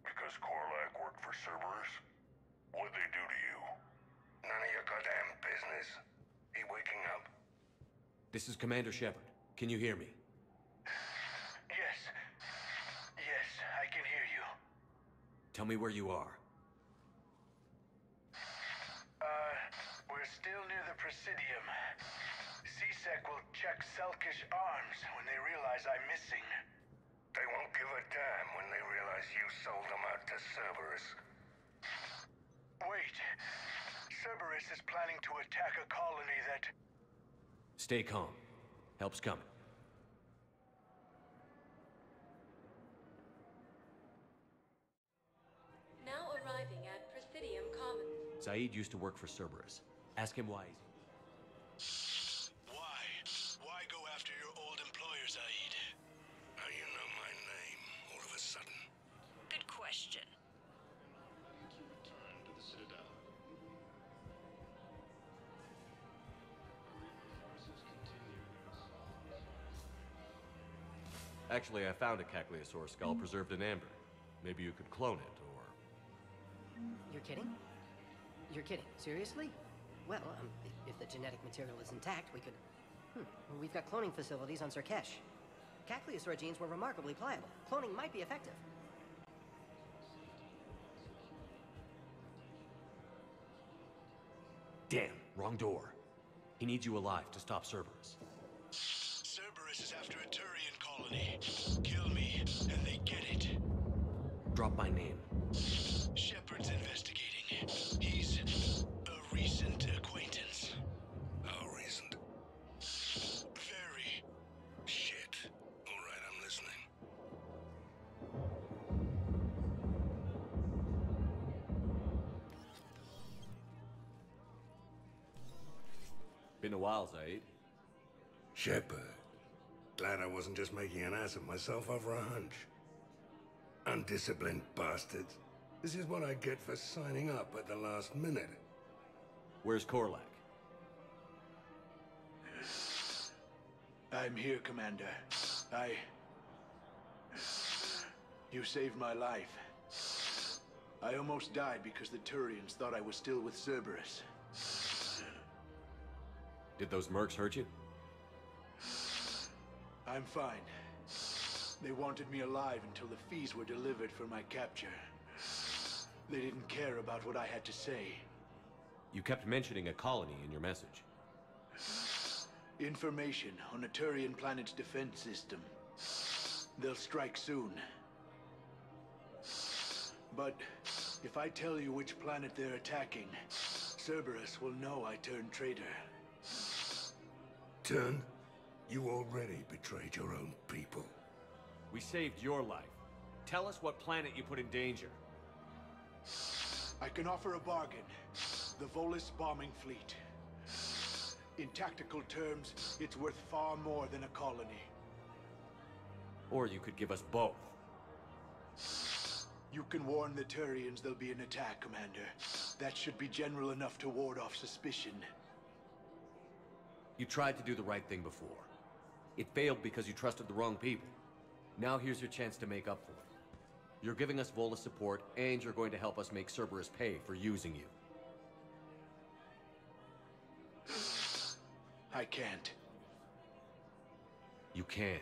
Because Korlak worked for Cerberus? What'd they do to you? None of your goddamn business. He waking up? This is Commander Shepard. Can you hear me? Yes. Yes, I can hear you. Tell me where you are. We're still near the Presidium. CSEC will check Selkish arms when they realize I'm missing. They won't give a damn when they realize you sold them out to Cerberus. Wait. Cerberus is planning to attack a colony that... Stay calm. Help's coming. Now arriving at Presidium Commons. Zaid used to work for Cerberus. Ask him why Why? Why go after your old employer, Zaid? How you know my name all of a sudden? Good question. To return to the Citadel. Reaper forces continue their assault. Actually, I found a Cagliasaur skull preserved in amber. Maybe you could clone it, or... You're kidding? You're kidding. Seriously? Well, if the genetic material is intact, we could... Well, we've got cloning facilities on Surkesh. Cagliasaur genes were remarkably pliable. Cloning might be effective. Damn, wrong door. He needs you alive to stop Cerberus. Cerberus is after a Turian colony. Kill me, and they get it. Drop my name. Shepard's investigating. He's a recent acquaintance. How recent? Very. Shit. All right, I'm listening. Been a while, Zaid. Shepard. Glad I wasn't just making an ass of myself over a hunch. Undisciplined bastards. This is what I get for signing up at the last minute. Where's Korlak? I'm here, Commander. You saved my life. I almost died because the Turians thought I was still with Cerberus. Did those mercs hurt you? I'm fine. They wanted me alive until the fees were delivered for my capture. They didn't care about what I had to say. You kept mentioning a colony in your message. Information on a Turian planet's defense system. They'll strike soon. But if I tell you which planet they're attacking, Cerberus will know I turned traitor. Turned? You already betrayed your own people. We saved your life. Tell us what planet you put in danger. I can offer a bargain. The Volus bombing fleet. In tactical terms, it's worth far more than a colony. Or you could give us both. You can warn the Turians there'll be an attack, Commander. That should be general enough to ward off suspicion. You tried to do the right thing before. It failed because you trusted the wrong people. Now here's your chance to make up for it. You're giving us Volus support, and you're going to help us make Cerberus pay for using you. I can't. You can.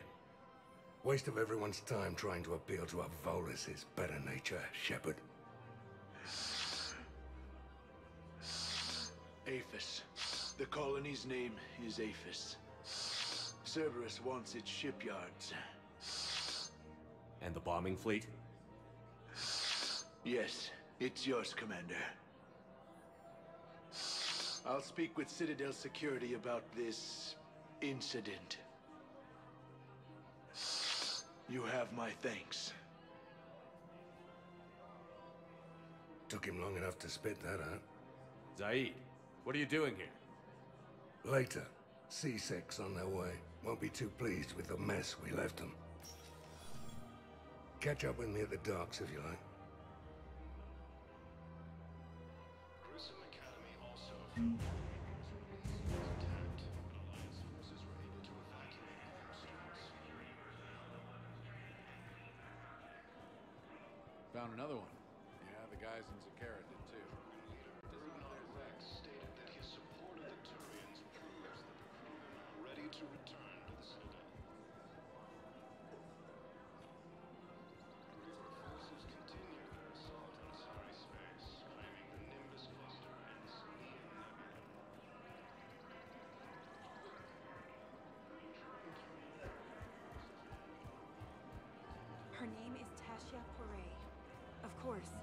Waste of everyone's time trying to appeal to a Volus' better nature, Shepard. Aphis. The colony's name is Aphis. Cerberus wants its shipyards. And the bombing fleet? Yes, it's yours, Commander. I'll speak with Citadel security about this incident. You have my thanks. Took him long enough to spit that out. Zaid, what are you doing here? Later. C6 on their way. Won't be too pleased with the mess we left them. Catch up with me at the docks if you like. Grissom Academy also felt the Reapers was attacked, but Alliance forces were able to evacuate their students. Found another one. Yeah, the guys in Zakara did too. Rex stated that his support of the Turians proves that the crewmen are ready to return to the Citadel. Forces continue their assault on Asari space, claiming the Nimbus cluster and the Selenium Nebula. Her name is Tasha Poray. Of course.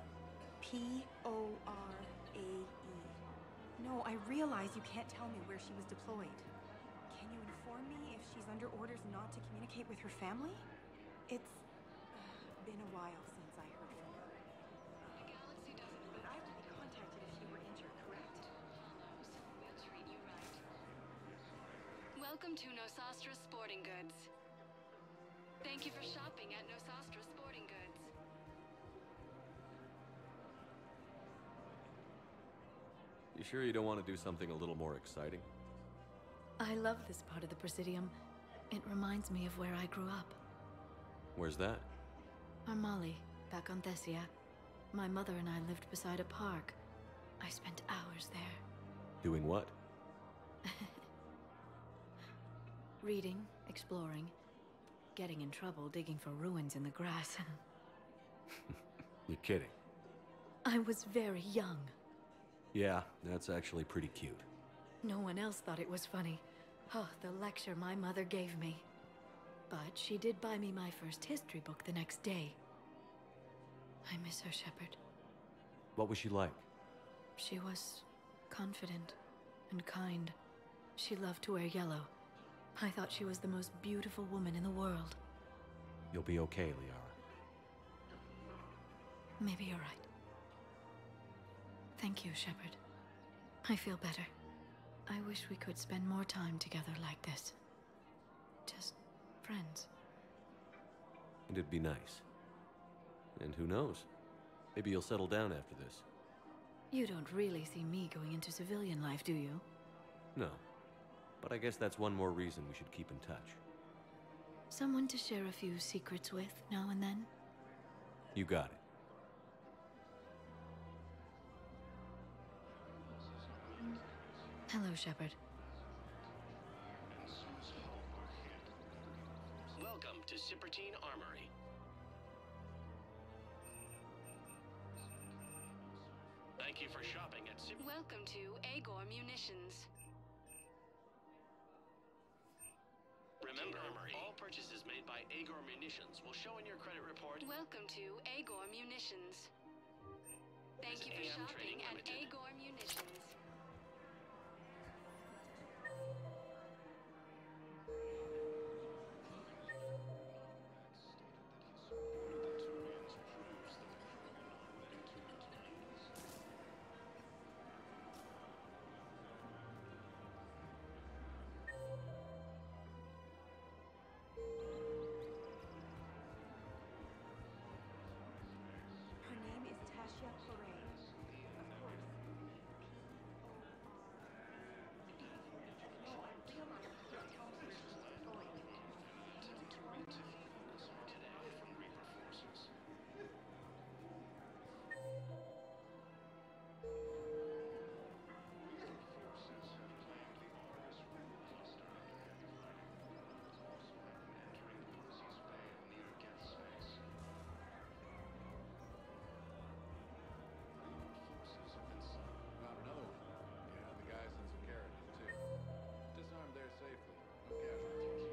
P-O-R-A-E. No, I realize you can't tell me where she was deployed. Can you inform me if she's under orders not to communicate with her family? It's been a while since I heard from her. The Galaxy doesn't... But I would be contacted if she were injured, correct? We'll treat you right. Welcome to Nosastra Sporting Goods. Thank you for shopping at Nosastra Sporting Goods. You sure you don't want to do something a little more exciting? I love this part of the Presidium. It reminds me of where I grew up. Where's that? Armali, back on Thessia. My mother and I lived beside a park. I spent hours there. Doing what? Reading, exploring, getting in trouble digging for ruins in the grass. You're kidding. I was very young. Yeah, that's actually pretty cute. No one else thought it was funny. Oh, the lecture my mother gave me. But she did buy me my first history book the next day. I miss her, Shepard. What was she like? She was confident and kind. She loved to wear yellow. I thought she was the most beautiful woman in the world. You'll be okay, Liara. Maybe you're right. Thank you, Shepard. I feel better. I wish we could spend more time together like this. Just friends. And it'd be nice. And who knows? Maybe you'll settle down after this. You don't really see me going into civilian life, do you? No. But I guess that's one more reason we should keep in touch. Someone to share a few secrets with now and then? You got it. Hello, Shepard. Welcome to Sippertine Armory. Thank you for shopping at Welcome to Agor Munitions. Remember, all purchases made by Agor Munitions will show in your credit report. Welcome to Agor Munitions. Thank you for shopping at Agor Munitions. Her name is Tasha Foray. Of course. Found another one. Yeah, the guys in Samara did too. Disarmed there safely. No casualties.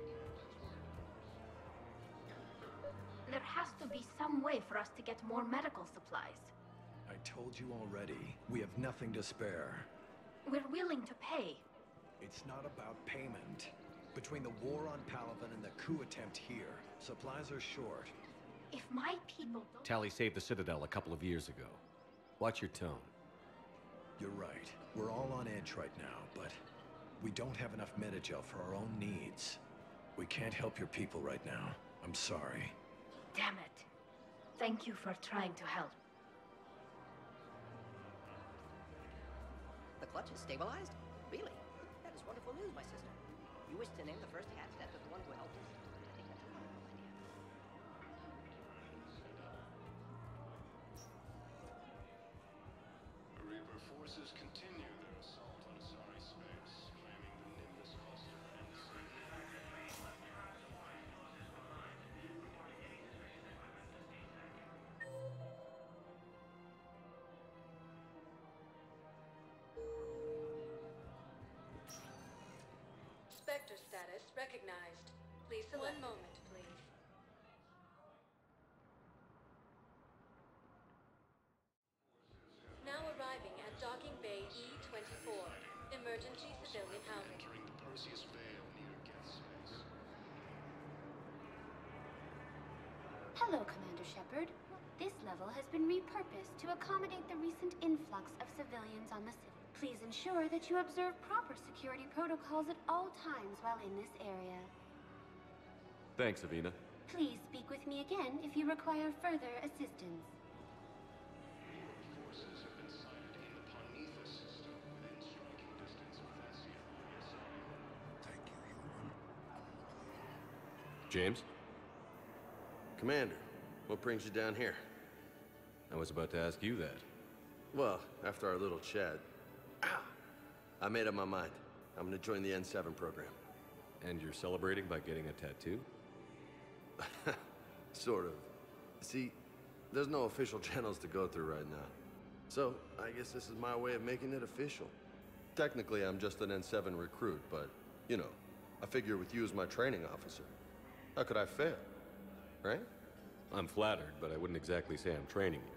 There has to be some way for us to get more medical supplies. I told you already, we have nothing to spare. We're willing to pay. It's not about payment. Between the war on Palaven and the coup attempt here, supplies are short. If my people don't... Tally saved the Citadel a couple of years ago. Watch your tone. You're right. We're all on edge right now, but we don't have enough Metagel for our own needs. We can't help your people right now. I'm sorry. Damn it. Thank you for trying to help. The clutch is stabilized? Really? That is wonderful news, my sister. You wish to name the first hatch after the one who helped us? I think that's a wonderful idea. Reaper forces continue their assault on Asari space, claiming the Nimbus cluster and Spectre status recognized. Please select. One moment, please. Now arriving at Docking Bay E-24. Emergency civilian housing. entering the Perseus Vale near Geth space. Hello, Commander Shepard. This level has been repurposed to accommodate the recent influx of civilians on the Citadel. Please ensure that you observe proper security protocols at all times while in this area. Thanks, Avina. Please speak with me again if you require further assistance. Forces have been sighted in the Ponetha system within striking distance of Thessia. Thank you, human. James? Commander, what brings you down here? I was about to ask you that. Well, after our little chat, I made up my mind. I'm gonna join the N7 program. And you're celebrating by getting a tattoo? Sort of. See, there's no official channels to go through right now. So, I guess this is my way of making it official. Technically, I'm just an N7 recruit, but, you know, I figure with you as my training officer, how could I fail? Right? I'm flattered, but I wouldn't exactly say I'm training you.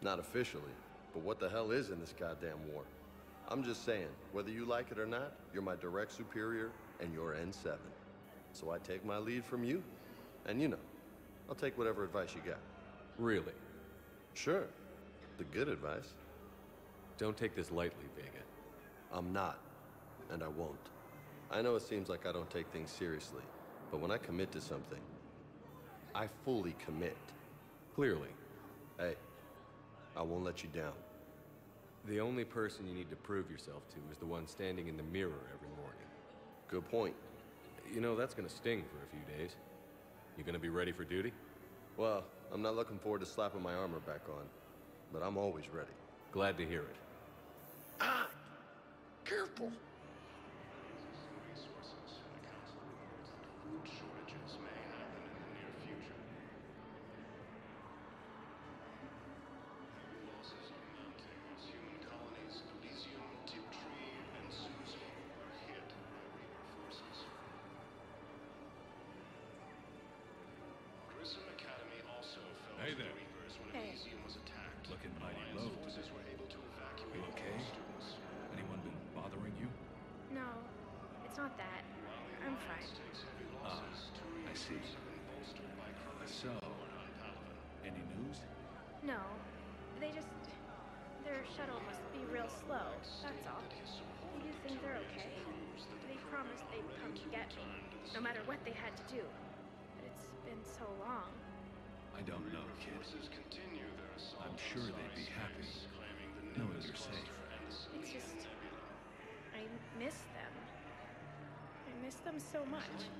Not officially, but what the hell is in this goddamn war? I'm just saying, whether you like it or not, you're my direct superior, and you're N7. So I take my lead from you. And you know, I'll take whatever advice you got. Really? Sure. The good advice. Don't take this lightly, Vega. I'm not. and I won't. I know it seems like I don't take things seriously, but when I commit to something, I fully commit. Clearly. Hey, I won't let you down. The only person you need to prove yourself to is the one standing in the mirror every morning. Good point. You know, that's gonna sting for a few days. You gonna be ready for duty? Well, I'm not looking forward to slapping my armor back on, but I'm always ready. Glad to hear it. Ah! Careful! Shortages may happen in the near future. Losses are mounting as human colonies Elysium, Tiptree, and Susan are hit by Reaper forces. Grissom Academy also fell to the Reapers when Elysium was attacked. Looking mighty Alliance low. forces were able to evacuate You okay? all students. Anyone been bothering you? No, it's not that. I'm fine. Ah, I see. So, any news? No, their shuttle must be real slow, that's all. Do you think they're okay? They promised they'd come to get me, no matter what they had to do. But it's been so long. I don't know, kid. I'm sure they'd be happy knowing you're safe. It's just... I miss them. I miss them so much.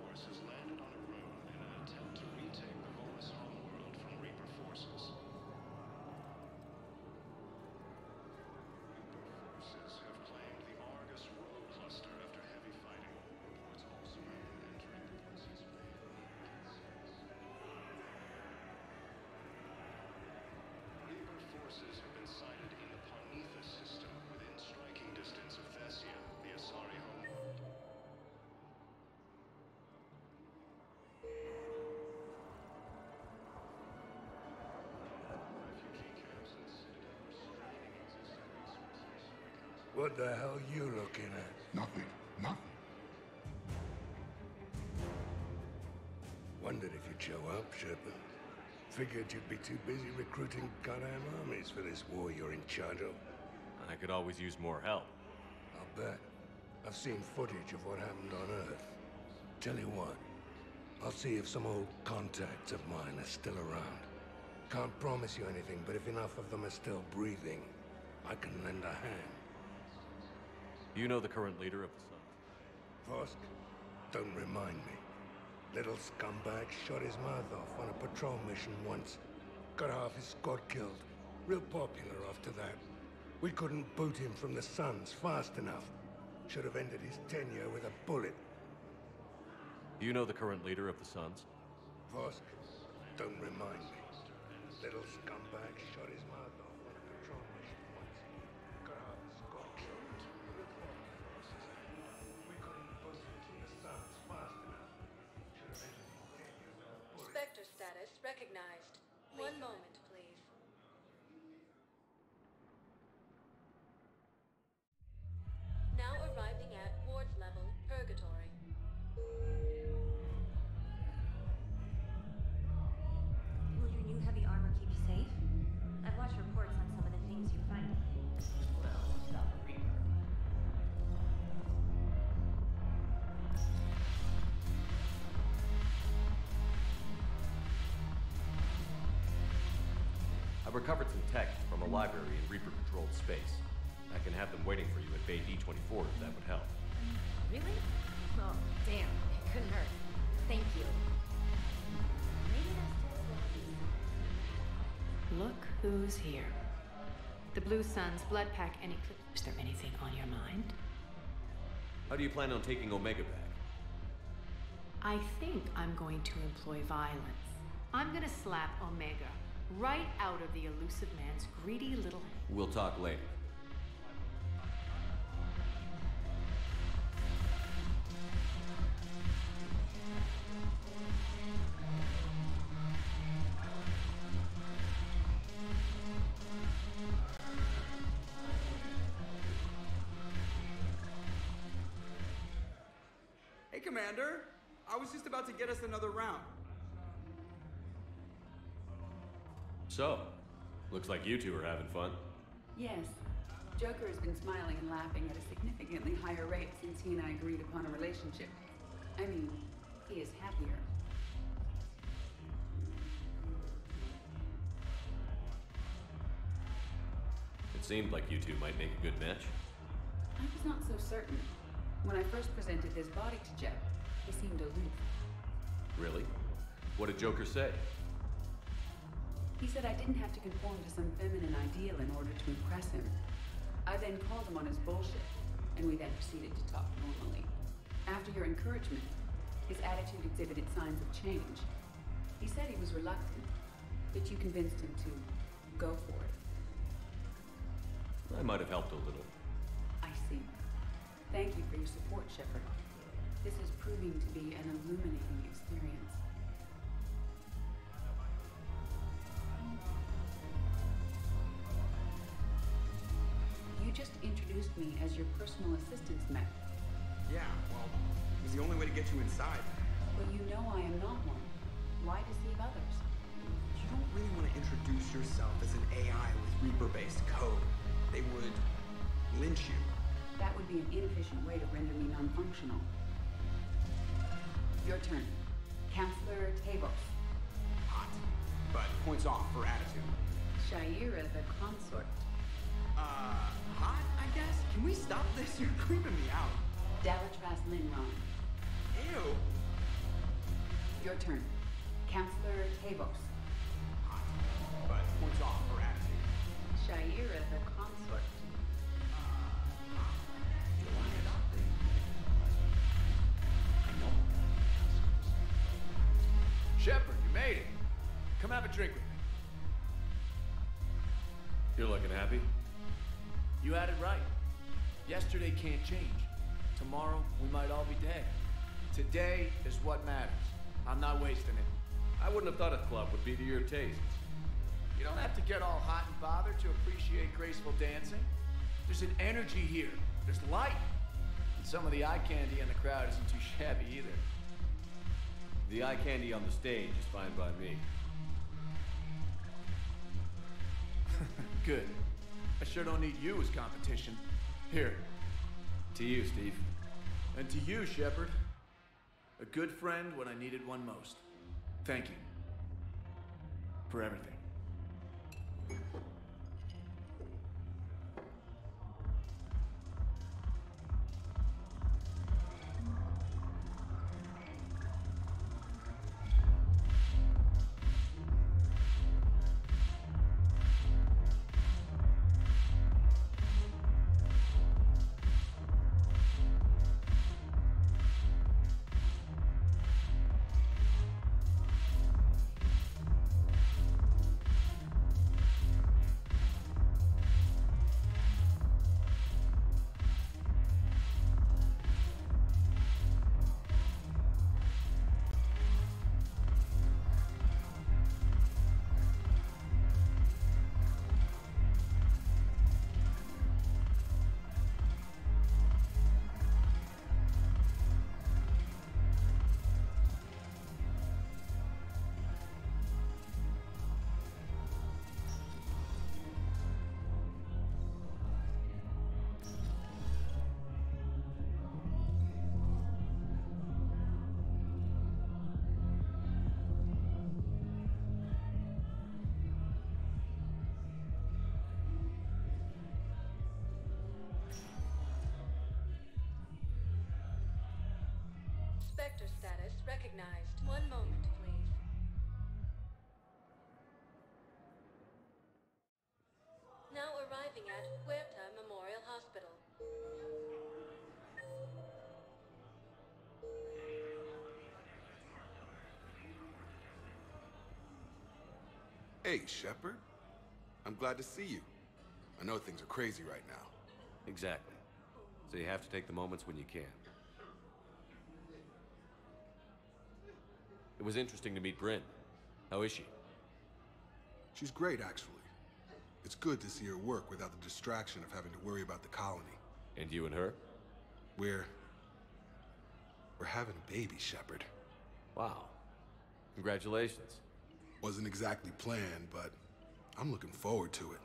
Force has landed on a road in an attempt to retake the Volus homeworld from Reaper forces. Reaper forces have claimed the Argus road cluster after heavy fighting. Reports also have been entering the process bay. Reaper forces have been sighted in the Parnithus system within striking distance of Thessia, the Asari homeworld. What the hell you looking at? Nothing. Nothing. Wondered if you'd show up, Shepard. Figured you'd be too busy recruiting goddamn armies for this war you're in charge of. I could always use more help. I'll bet. I've seen footage of what happened on Earth. Tell you what, I'll see if some old contacts of mine are still around. Can't promise you anything, but if enough of them are still breathing, I can lend a hand. You know the current leader of the Sun? Vosk? Don't remind me. Little scumbag shot his mouth off on a patrol mission once. Got half his squad killed. Real popular after that. We couldn't boot him from the Suns fast enough. Should have ended his tenure with a bullet. You know the current leader of the Suns? Vosk? Don't remind me. Little scumbag shot his mouth off on a patrol mission once. Got half his squad killed. Real popular. We couldn't boot him from the Suns fast enough. Should have ended his tenure with a bullet. Spectre status recognized. One moment, please. Now arriving at Ward's level, Purgatory. Will your new heavy armor keep you safe? I've watched reports on some of the things you find. Well, it's not a Reaper. I've recovered some tech from a library in Reaper-controlled space. I can have them waiting for you at Bay D-24 if that would help. Really? Oh, damn. It couldn't hurt. Thank you. Maybe that's Look who's here. The Blue Suns, Blood Pack, and Eclipse. Is there anything on your mind? How do you plan on taking Omega back? I think I'm going to employ violence. I'm gonna slap Omega right out of the elusive man's greedy little... We'll talk later. Hey, Commander. I was just about to get us another round. So, looks like you two are having fun. Yes. Joker has been smiling and laughing at a significantly higher rate since he and I agreed upon a relationship. I mean, he is happier. It seemed like you two might make a good match. I was not so certain. When I first presented this body to Jeff, he seemed aloof. Really? What did Joker say? He said I didn't have to conform to some feminine ideal in order to impress him. I then called him on his bullshit, and we then proceeded to talk normally. After your encouragement, his attitude exhibited signs of change. He said he was reluctant, but you convinced him to go for it. I might have helped a little. I see. Thank you for your support, Shepard. This is proving to be an illuminating experience. You just introduced me as your personal assistance mech. Yeah, well, it was the only way to get you inside. But you know I am not one. Why deceive others? You don't really want to introduce yourself as an AI with Reaper-based code. They would lynch you. That would be an inefficient way to render me non-functional. Your turn. Counselor Tavos. Hot, but points off for attitude. Shaira the consort. Hot, I guess? Can we stop this? You're creeping me out. Dalatras Linron. Ew. Your turn. Counselor Tavos. Hot, but points off for attitude. Shaira the consort. Shepard, you made it. Come have a drink with me. You're looking happy? You had it right. Yesterday can't change. Tomorrow, we might all be dead. Today is what matters. I'm not wasting it. I wouldn't have thought a club would be to your tastes. You don't have to get all hot and bothered to appreciate graceful dancing. There's an energy here. There's light. And some of the eye candy in the crowd isn't too shabby either. The eye candy on the stage is fine by me. Good. I sure don't need you as competition. Here. To you, Steve. And to you, Shepard. A good friend when I needed one most. Thank you. For everything. Spectre status recognized. One moment, please. Now arriving at Huerta Memorial Hospital. Hey, Shepard. I'm glad to see you. I know things are crazy right now. Exactly. So you have to take the moments when you can. It was interesting to meet Bryn. How is she? She's great, actually. It's good to see her work without the distraction of having to worry about the colony. And you and her? We're having a baby, Shepard. Wow. Congratulations. Wasn't exactly planned, but I'm looking forward to it.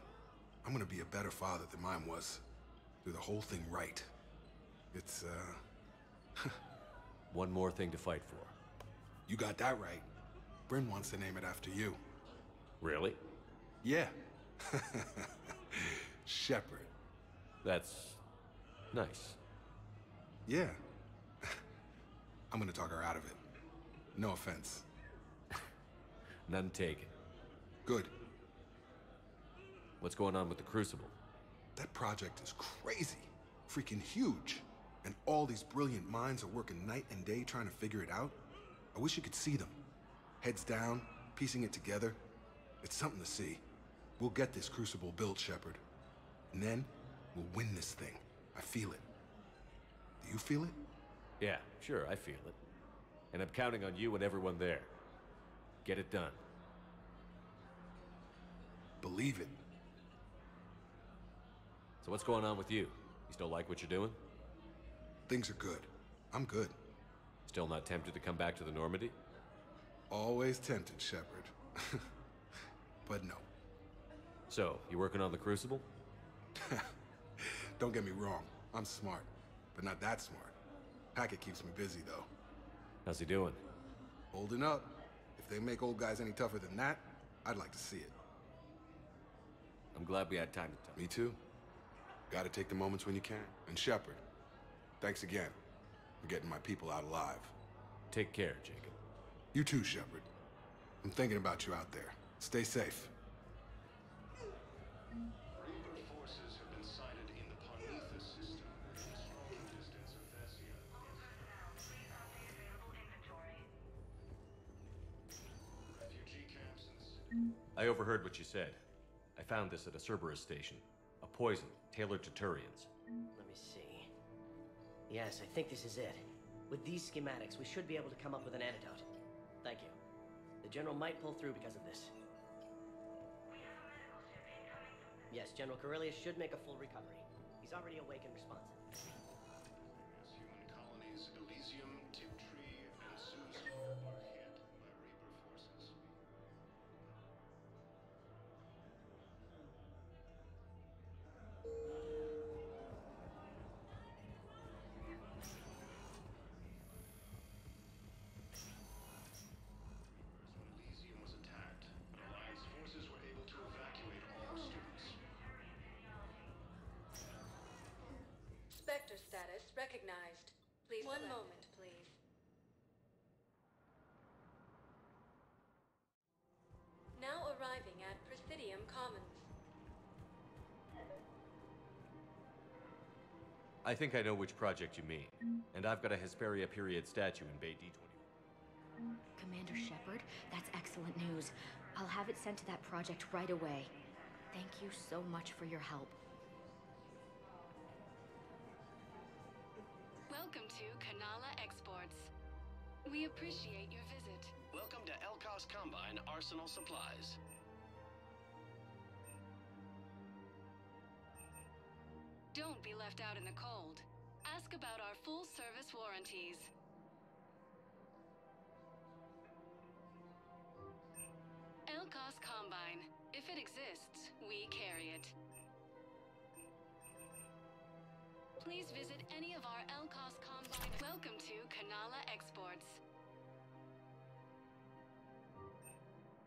I'm gonna be a better father than mine was. Do the whole thing right. It's, One more thing to fight for. You got that right. Bryn wants to name it after you. Really? Yeah. Shepard. That's... nice. Yeah. I'm gonna talk her out of it. No offense. None taken. Good. What's going on with the Crucible? That project is crazy. Freaking huge. And all these brilliant minds are working night and day trying to figure it out. I wish you could see them. Heads down, piecing it together. It's something to see. We'll get this Crucible built, Shepard. And then, we'll win this thing. I feel it. Do you feel it? Yeah, sure, I feel it. And I'm counting on you and everyone there. Get it done. Believe it. So what's going on with you? You still like what you're doing? Things are good. I'm good. Still not tempted to come back to the Normandy? Always tempted, Shepard. But no. So, you working on the Crucible? Don't get me wrong. I'm smart. But not that smart. Hackett keeps me busy, though. How's he doing? Holding up. If they make old guys any tougher than that, I'd like to see it. I'm glad we had time to talk. Me too. Gotta take the moments when you can. And Shepard, thanks again for getting my people out alive. Take care, Jacob. You too, Shepard. I'm thinking about you out there. Stay safe. Reaper forces have been sighted in the Parnithus system, a striking distance of Thessia. Refugee camps and... I overheard what you said. I found this at a Cerberus station. A poison tailored to Turians. Let me see. Yes, I think this is it. With these schematics, we should be able to come up with an antidote. Thank you. The General might pull through because of this. Yes, General Corellius should make a full recovery. He's already awake and responsive. As human colonies Elysium, Tiptree, and Suzu are hit by Reaper forces. When Elysium was attacked, Alliance forces were able to evacuate all students. Spectre status recognized. Please. One moment, please. Now arriving at Presidium Commons. I think I know which project you mean. And I've got a Hesperia period statue in Bay D24. Commander Shepard, that's excellent news. I'll have it sent to that project right away. Thank you so much for your help. Welcome to Kanala Exports. We appreciate your visit. Welcome to Elkos Combine Arsenal Supplies. Don't be left out in the cold. Ask about our full-service warranties. Elkos Combine. If it exists, we carry it. Please visit any of our Elkos Combine. Welcome to Kanala Exports.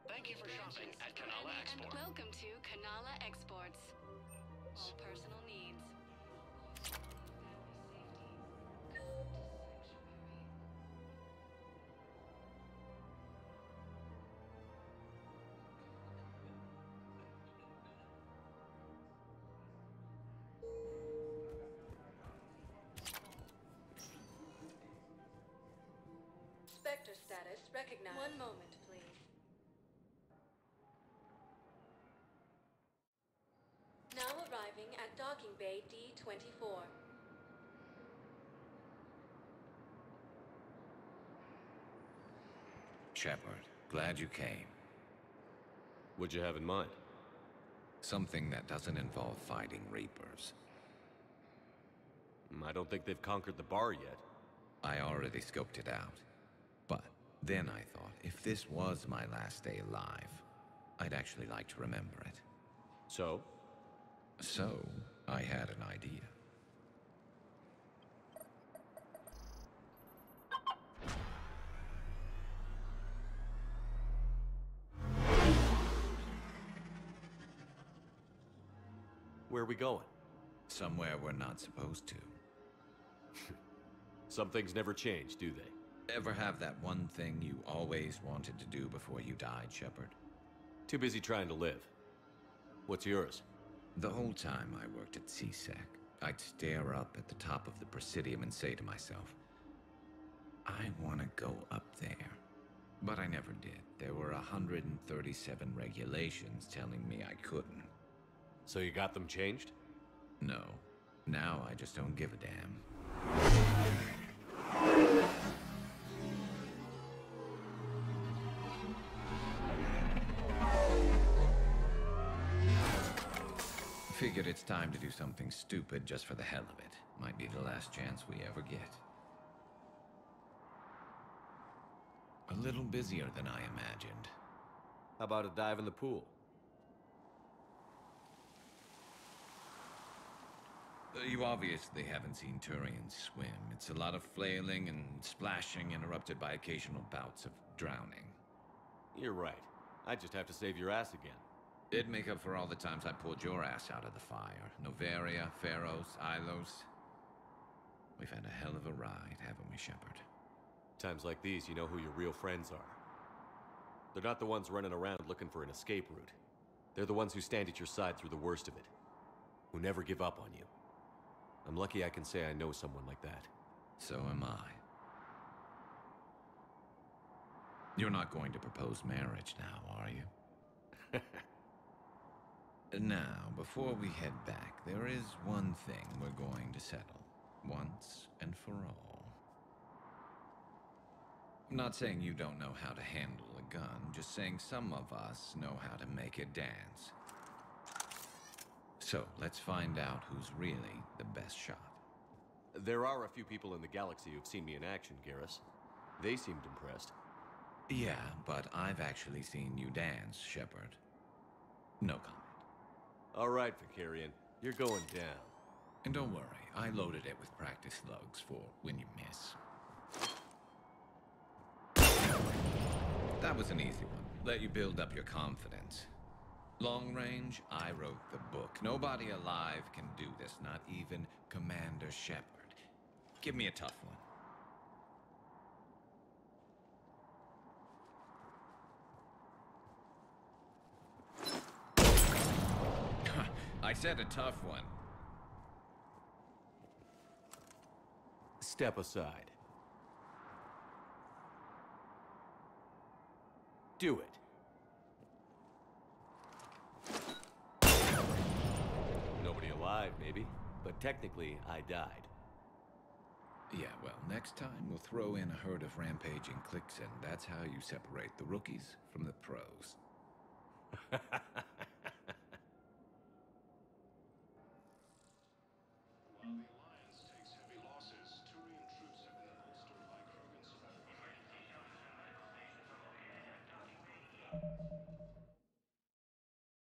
Thank you for shopping at Kanala Export. And welcome to Kanala Exports. All personal needs. Spectre status recognized. One moment, please. Now arriving at Docking Bay D24. Shepard, glad you came. What'd you have in mind? Something that doesn't involve fighting Reapers. I don't think they've conquered the bar yet. I already scoped it out. But then I thought, if this was my last day alive, I'd actually like to remember it. So? So, I had an idea. Where are we going? Somewhere we're not supposed to. Some things never change, do they? Ever have that one thing you always wanted to do before you died, Shepard? Too busy trying to live. What's yours? The whole time I worked at CSEC, I'd stare up at the top of the Presidium and say to myself, I want to go up there. But I never did. There were 137 regulations telling me I couldn't. So you got them changed? No. Now I just don't give a damn. Figured it's time to do something stupid just for the hell of it. Might be the last chance we ever get. A little busier than I imagined. How about a dive in the pool? You obviously haven't seen Turians swim. It's a lot of flailing and splashing, interrupted by occasional bouts of drowning. You're right. I just have to save your ass again. It'd make up for all the times I pulled your ass out of the fire. Noveria, Pharos, Ilos. We've had a hell of a ride, haven't we, Shepard? Times like these, you know who your real friends are. They're not the ones running around looking for an escape route. They're the ones who stand at your side through the worst of it. Who never give up on you. I'm lucky I can say I know someone like that. So am I. You're not going to propose marriage now, are you? Now, before we head back, there is one thing we're going to settle. Once and for all. I'm not saying you don't know how to handle a gun, just saying some of us know how to make it dance. So, let's find out who's really the best shot. There are a few people in the galaxy who've seen me in action, Garrus. They seemed impressed. Yeah, but I've actually seen you dance, Shepard. No comment. All right, Vicarian. You're going down. And don't worry, I loaded it with practice slugs for when you miss. That was an easy one. Let you build up your confidence. Long range, I wrote the book. Nobody alive can do this, not even Commander Shepard. Give me a tough one. I said a tough one. Step aside. Do it. Nobody alive, maybe. But technically, I died. Yeah, well, next time we'll throw in a herd of rampaging cliques, and that's how you separate the rookies from the pros. While the Alliance takes heavy losses, Turian troops have been bolstered by Krogan's.